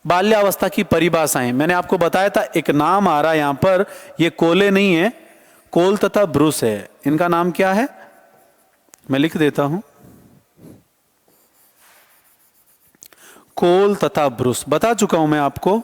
बाल्यावस्था की परिभाषाएं। मैंने आपको बताया था, एक नाम आ रहा है यहां पर, ये कोले नहीं है, कोल तथा ब्रूस है। इनका नाम क्या है? मैं लिख देता हूं, कोल तथा ब्रूस। बता चुका हूं मैं आपको,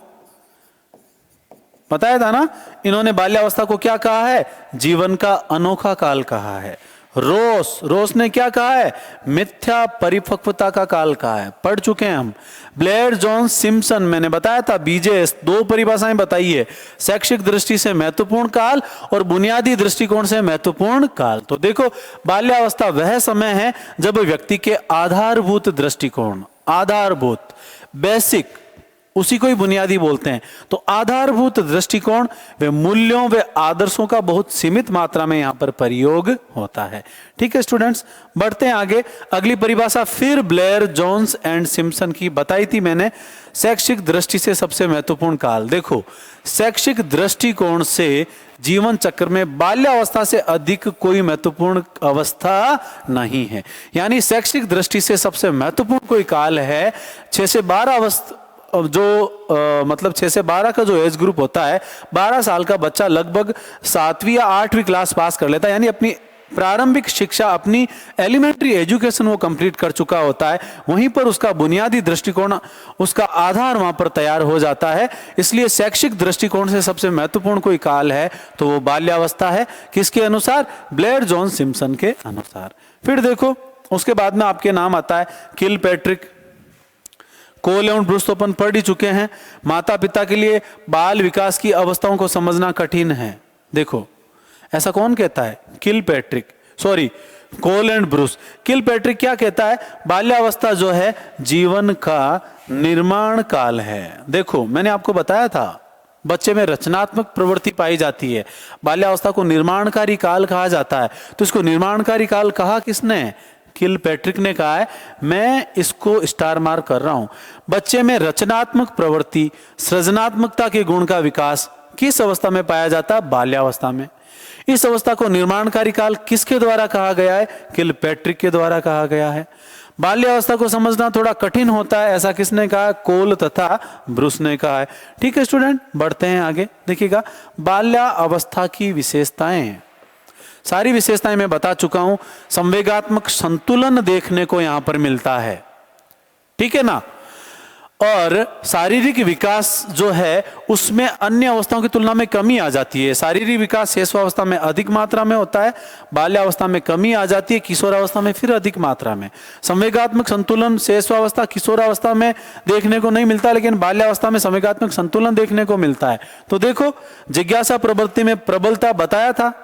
बताया था ना। इन्होंने बाल्यावस्था को क्या कहा है? जीवन का अनोखा काल कहा है। रोस ने क्या कहा है? मिथ्या परिपक्वता का काल कहा है, पढ़ चुके हैं हम। ब्लेयर जोन्स सिम्पसन, मैंने बताया था, बीजेएस, 2 परिभाषाएं बताई है, शैक्षिक दृष्टि से महत्वपूर्ण काल और बुनियादी दृष्टिकोण से महत्वपूर्ण काल। तो देखो, बाल्यावस्था वह समय है जब व्यक्ति के आधारभूत दृष्टिकोण, आधारभूत बेसिक, उसी को ही बुनियादी बोलते हैं। तो आधारभूत दृष्टिकोण वे मूल्यों वे आदर्शों का बहुत सीमित मात्रा में यहां पर प्रयोग होता है। ठीक है स्टूडेंट्स, बढ़ते हैं आगे। अगली परिभाषा फिर ब्लेयर जोन्स एंड सिम्पसन की बताई थी मैंने, शैक्षिक दृष्टि से सबसे महत्वपूर्ण काल। देखो, शैक्षिक दृष्टिकोण से जीवन चक्र में बाल्यावस्था से अधिक कोई महत्वपूर्ण अवस्था नहीं है। यानी शैक्षिक दृष्टि से सबसे महत्वपूर्ण कोई काल है 6 से 12 अवस्था, जो मतलब 6 से 12 का जो एज ग्रुप होता है, 12 साल का बच्चा लगभग 7वीं या 8वीं क्लास पास कर लेता है। यानी अपनी प्रारंभिक शिक्षा, अपनी एलिमेंट्री एजुकेशन वो कंप्लीट कर चुका होता है। वहीं पर उसका बुनियादी दृष्टिकोण, उसका आधार वहां पर तैयार हो जाता है। इसलिए शैक्षिक दृष्टिकोण से सबसे महत्वपूर्ण कोई काल है तो वो बाल्यावस्था है। किसके अनुसार? ब्लेयर जोन्स सिम्पसन के अनुसार। फिर देखो, उसके बाद में आपके नाम आता है किलपैट्रिक, कोल एवं ब्रूस तो अपन पढ़ ही चुके हैं। माता पिता के लिए बाल विकास की अवस्थाओं को समझना कठिन है। देखो, ऐसा कौन कहता है? Kilpatrick, sorry, Cole and Bruce. Kilpatrick क्या कहता है? बाल्यावस्था जो है जीवन का निर्माण काल है। देखो, मैंने आपको बताया था, बच्चे में रचनात्मक प्रवृत्ति पाई जाती है। बाल्यावस्था को निर्माणकारी काल कहा जाता है। तो इसको निर्माणकारी काल कहा किसने? किलपैट्रिक ने कहा है। मैं इसको स्टार मार्क कर रहा हूं। बच्चे में रचनात्मक प्रवृत्ति, सृजनात्मकता के गुण का विकास किस अवस्था में पाया जाता है? बाल्यावस्था में। इस अवस्था को निर्माणकारी काल किसके द्वारा कहा गया है? किलपैट्रिक के द्वारा कहा गया है। बाल्यावस्था को समझना थोड़ा कठिन होता है, ऐसा किसने कहा? कोल तथा ब्रूस ने कहा है। ठीक है स्टूडेंट, बढ़ते हैं आगे। देखिएगा, बाल्यावस्था की विशेषताएं, सारी विशेषताएं मैं बता चुका हूं। संवेगात्मक संतुलन देखने को यहां पर मिलता है, ठीक है ना। और शारीरिक विकास जो है उसमें अन्य अवस्थाओं की तुलना में कमी आ जाती है। शारीरिक विकास शैशवावस्था में अधिक मात्रा में होता है, बाल्यावस्था में कमी आ जाती है, किशोरावस्था में फिर अधिक मात्रा में। संवेगात्मक संतुलन शैशवावस्था किशोरावस्था में देखने को नहीं मिलता, लेकिन बाल्यावस्था में संवेगात्मक संतुलन देखने को मिलता है। तो देखो, जिज्ञासा प्रवृत्ति में प्रबलता बताया था,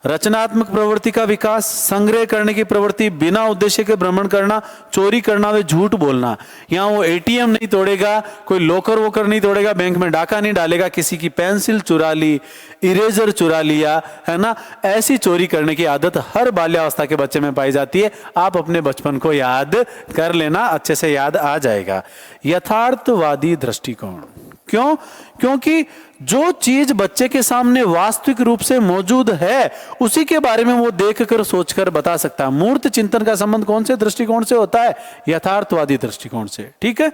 रचनात्मक प्रवृत्ति का विकास, संग्रह करने की प्रवृत्ति, बिना उद्देश्य के भ्रमण करना, चोरी करना व झूठ बोलना। यहाँ वो एटीएम नहीं तोड़ेगा, कोई लोकर वोकर नहीं तोड़ेगा, बैंक में डाका नहीं डालेगा, किसी की पेंसिल चुरा ली, इरेजर चुरा लिया, है ना, ऐसी चोरी करने की आदत हर बाल्यावस्था के बच्चे में पाई जाती है। आप अपने बचपन को याद कर लेना, अच्छे से याद आ जाएगा। यथार्थवादी दृष्टिकोण, क्यों? क्योंकि जो चीज बच्चे के सामने वास्तविक रूप से मौजूद है उसी के बारे में वो देखकर सोचकर बता सकता है। मूर्त चिंतन का संबंध कौन से दृष्टिकोण से होता है? यथार्थवादी दृष्टिकोण से। ठीक है,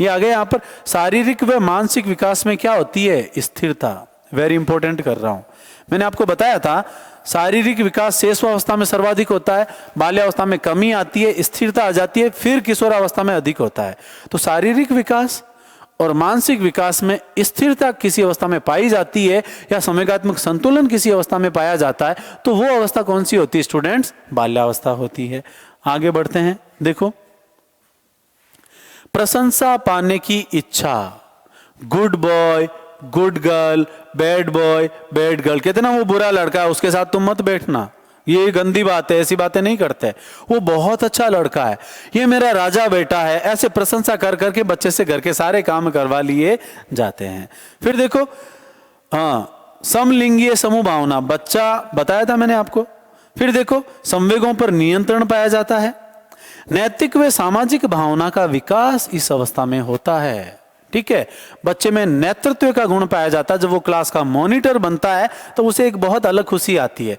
ये आगे यहां पर शारीरिक व मानसिक विकास में क्या होती है? स्थिरता। वेरी इंपॉर्टेंट कर रहा हूं। मैंने आपको बताया था शारीरिक विकास शैशवावस्था में सर्वाधिक होता है, बाल्यावस्था में कमी आती है, स्थिरता आ जाती है, फिर किशोरावस्था में अधिक होता है। तो शारीरिक विकास और मानसिक विकास में स्थिरता किसी अवस्था में पाई जाती है या संवेगात्मक संतुलन किसी अवस्था में पाया जाता है, तो वो अवस्था कौन सी होती है स्टूडेंट्स? बाल्यावस्था होती है। आगे बढ़ते हैं। देखो, प्रशंसा पाने की इच्छा, good boy, good girl, bad boy, bad girl. कहते ना वो बुरा लड़का है उसके साथ तुम मत बैठना, ये गंदी बात है, ऐसी बातें नहीं करते। वो बहुत अच्छा लड़का है, ये मेरा राजा बेटा है, ऐसे प्रशंसा कर करके बच्चे से घर के सारे काम करवा लिए जाते हैं। फिर देखो, हाँ, समलिंगीय समूह भावना, बच्चा बताया था मैंने आपको। फिर देखो, संवेगों पर नियंत्रण पाया जाता है। नैतिक व सामाजिक भावना का विकास इस अवस्था में होता है। ठीक है, बच्चे में नेतृत्व का गुण पाया जाता है। जब वो क्लास का मॉनिटर बनता है तो उसे एक बहुत अलग खुशी आती है।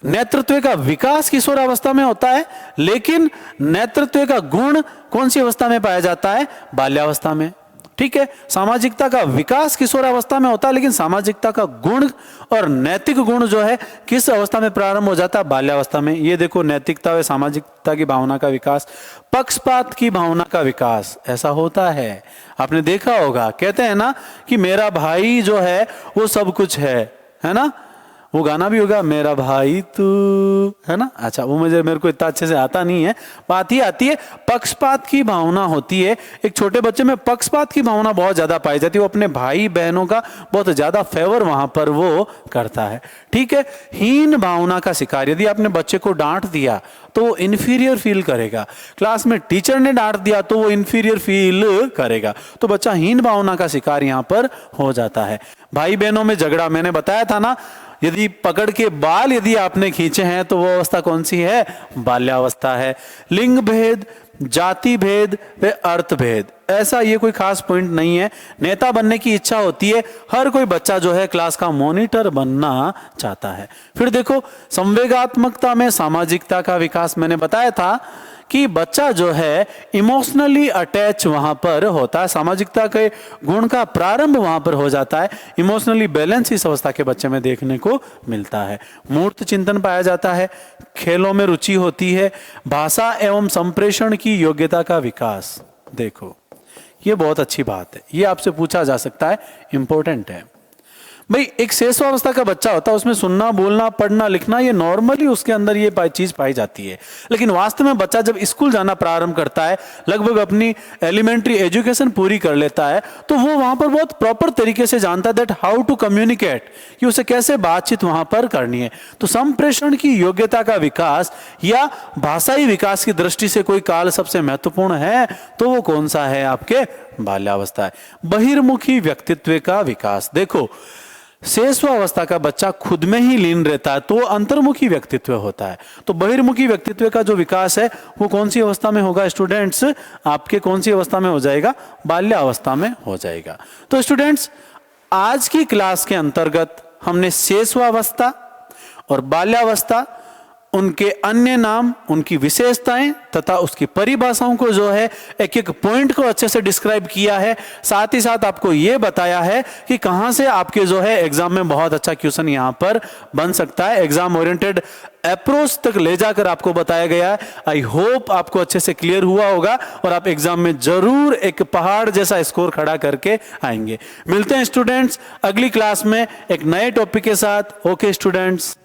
नेतृत्व का विकास किशोरावस्था में होता है, लेकिन नेतृत्व का गुण कौन सी अवस्था में पाया जाता है? बाल्यावस्था में। ठीक है, सामाजिकता का विकास किशोरावस्था में होता है, लेकिन सामाजिकता का गुण और नैतिक गुण जो है किस अवस्था में प्रारंभ हो जाता है? बाल्यावस्था में। ये देखो, नैतिकता व सामाजिकता की भावना का विकास। पक्षपात की भावना का विकास ऐसा होता है, आपने देखा होगा, कहते हैं ना कि मेरा भाई जो है वो सब कुछ है ना। वो गाना भी होगा, मेरा भाई तू, है ना। अच्छा, वो मेरे को इतना अच्छे से आता नहीं है। बात ही आती है, पक्षपात की भावना होती है। एक छोटे बच्चे में पक्षपात की भावना बहुत ज्यादा पाई जाती है। वो अपने भाई बहनों का बहुत ज्यादा फेवर वहां पर वो करता है। ठीक है, हीन भावना का शिकार। यदि आपने बच्चे को डांट दिया तो वो इंफीरियर फील करेगा, क्लास में टीचर ने डांट दिया तो वो इंफीरियर फील करेगा, तो बच्चा हीन भावना का शिकार यहां पर हो जाता है। भाई बहनों में झगड़ा, मैंने बताया था ना, यदि पकड़ के बाल यदि आपने खींचे हैं तो वो अवस्था कौन सी है? बाल्यावस्था है। लिंग भेद, जाति भेद व अर्थ भेद, ऐसा ये कोई खास पॉइंट नहीं है। नेता बनने की इच्छा होती है, हर कोई बच्चा जो है क्लास का मॉनिटर बनना चाहता है। फिर देखो, संवेगात्मकता में सामाजिकता का विकास, मैंने बताया था कि बच्चा जो है इमोशनली अटैच वहां पर होता है, सामाजिकता के गुण का प्रारंभ वहां पर हो जाता है। इमोशनली बैलेंस इस अवस्था के बच्चे में देखने को मिलता है। मूर्त चिंतन पाया जाता है, खेलों में रुचि होती है, भाषा एवं संप्रेषण की योग्यता का विकास। देखो, ये बहुत अच्छी बात है, ये आपसे पूछा जा सकता है, इंपॉर्टेंट है। भाई, एक शैशवावस्था का बच्चा होता है, उसमें सुनना, बोलना, पढ़ना, लिखना, ये नॉर्मली उसके अंदर ये चीज पाई जाती है। लेकिन वास्तव में बच्चा जब स्कूल जाना प्रारंभ करता है, लगभग अपनी एलिमेंट्री एजुकेशन पूरी कर लेता है, तो वो वहां पर बहुत प्रॉपर तरीके से जानता है दैट हाउ टू कम्युनिकेट, कि उसे कैसे बातचीत वहां पर करनी है। तो संप्रेषण की योग्यता का विकास या भाषाई विकास की दृष्टि से कोई काल सबसे महत्वपूर्ण है तो वो कौन सा है? आपके बाल्यावस्था है। बहिर्मुखी व्यक्तित्व का विकास। देखो, शैशवावस्था का बच्चा खुद में ही लीन रहता है तो अंतर्मुखी व्यक्तित्व होता है। तो बहिर्मुखी व्यक्तित्व का जो विकास है वो कौन सी अवस्था में होगा स्टूडेंट्स? आपके कौन सी अवस्था में हो जाएगा? बाल्यावस्था में हो जाएगा। तो स्टूडेंट्स, आज की क्लास के अंतर्गत हमने शेषवावस्था और बाल्यावस्था, उनके अन्य नाम, उनकी विशेषताएं तथा उसकी परिभाषाओं को जो है एक एक पॉइंट को अच्छे से डिस्क्राइब किया है। साथ ही साथ आपको यह बताया है कि कहां से आपके जो है एग्जाम में बहुत अच्छा क्वेश्चन यहां पर बन सकता है। एग्जाम ओरिएंटेड अप्रोच तक ले जाकर आपको बताया गया है। आई होप आपको अच्छे से क्लियर हुआ होगा और आप एग्जाम में जरूर एक पहाड़ जैसा स्कोर खड़ा करके आएंगे। मिलते हैं स्टूडेंट्स अगली क्लास में एक नए टॉपिक के साथ। Okay students.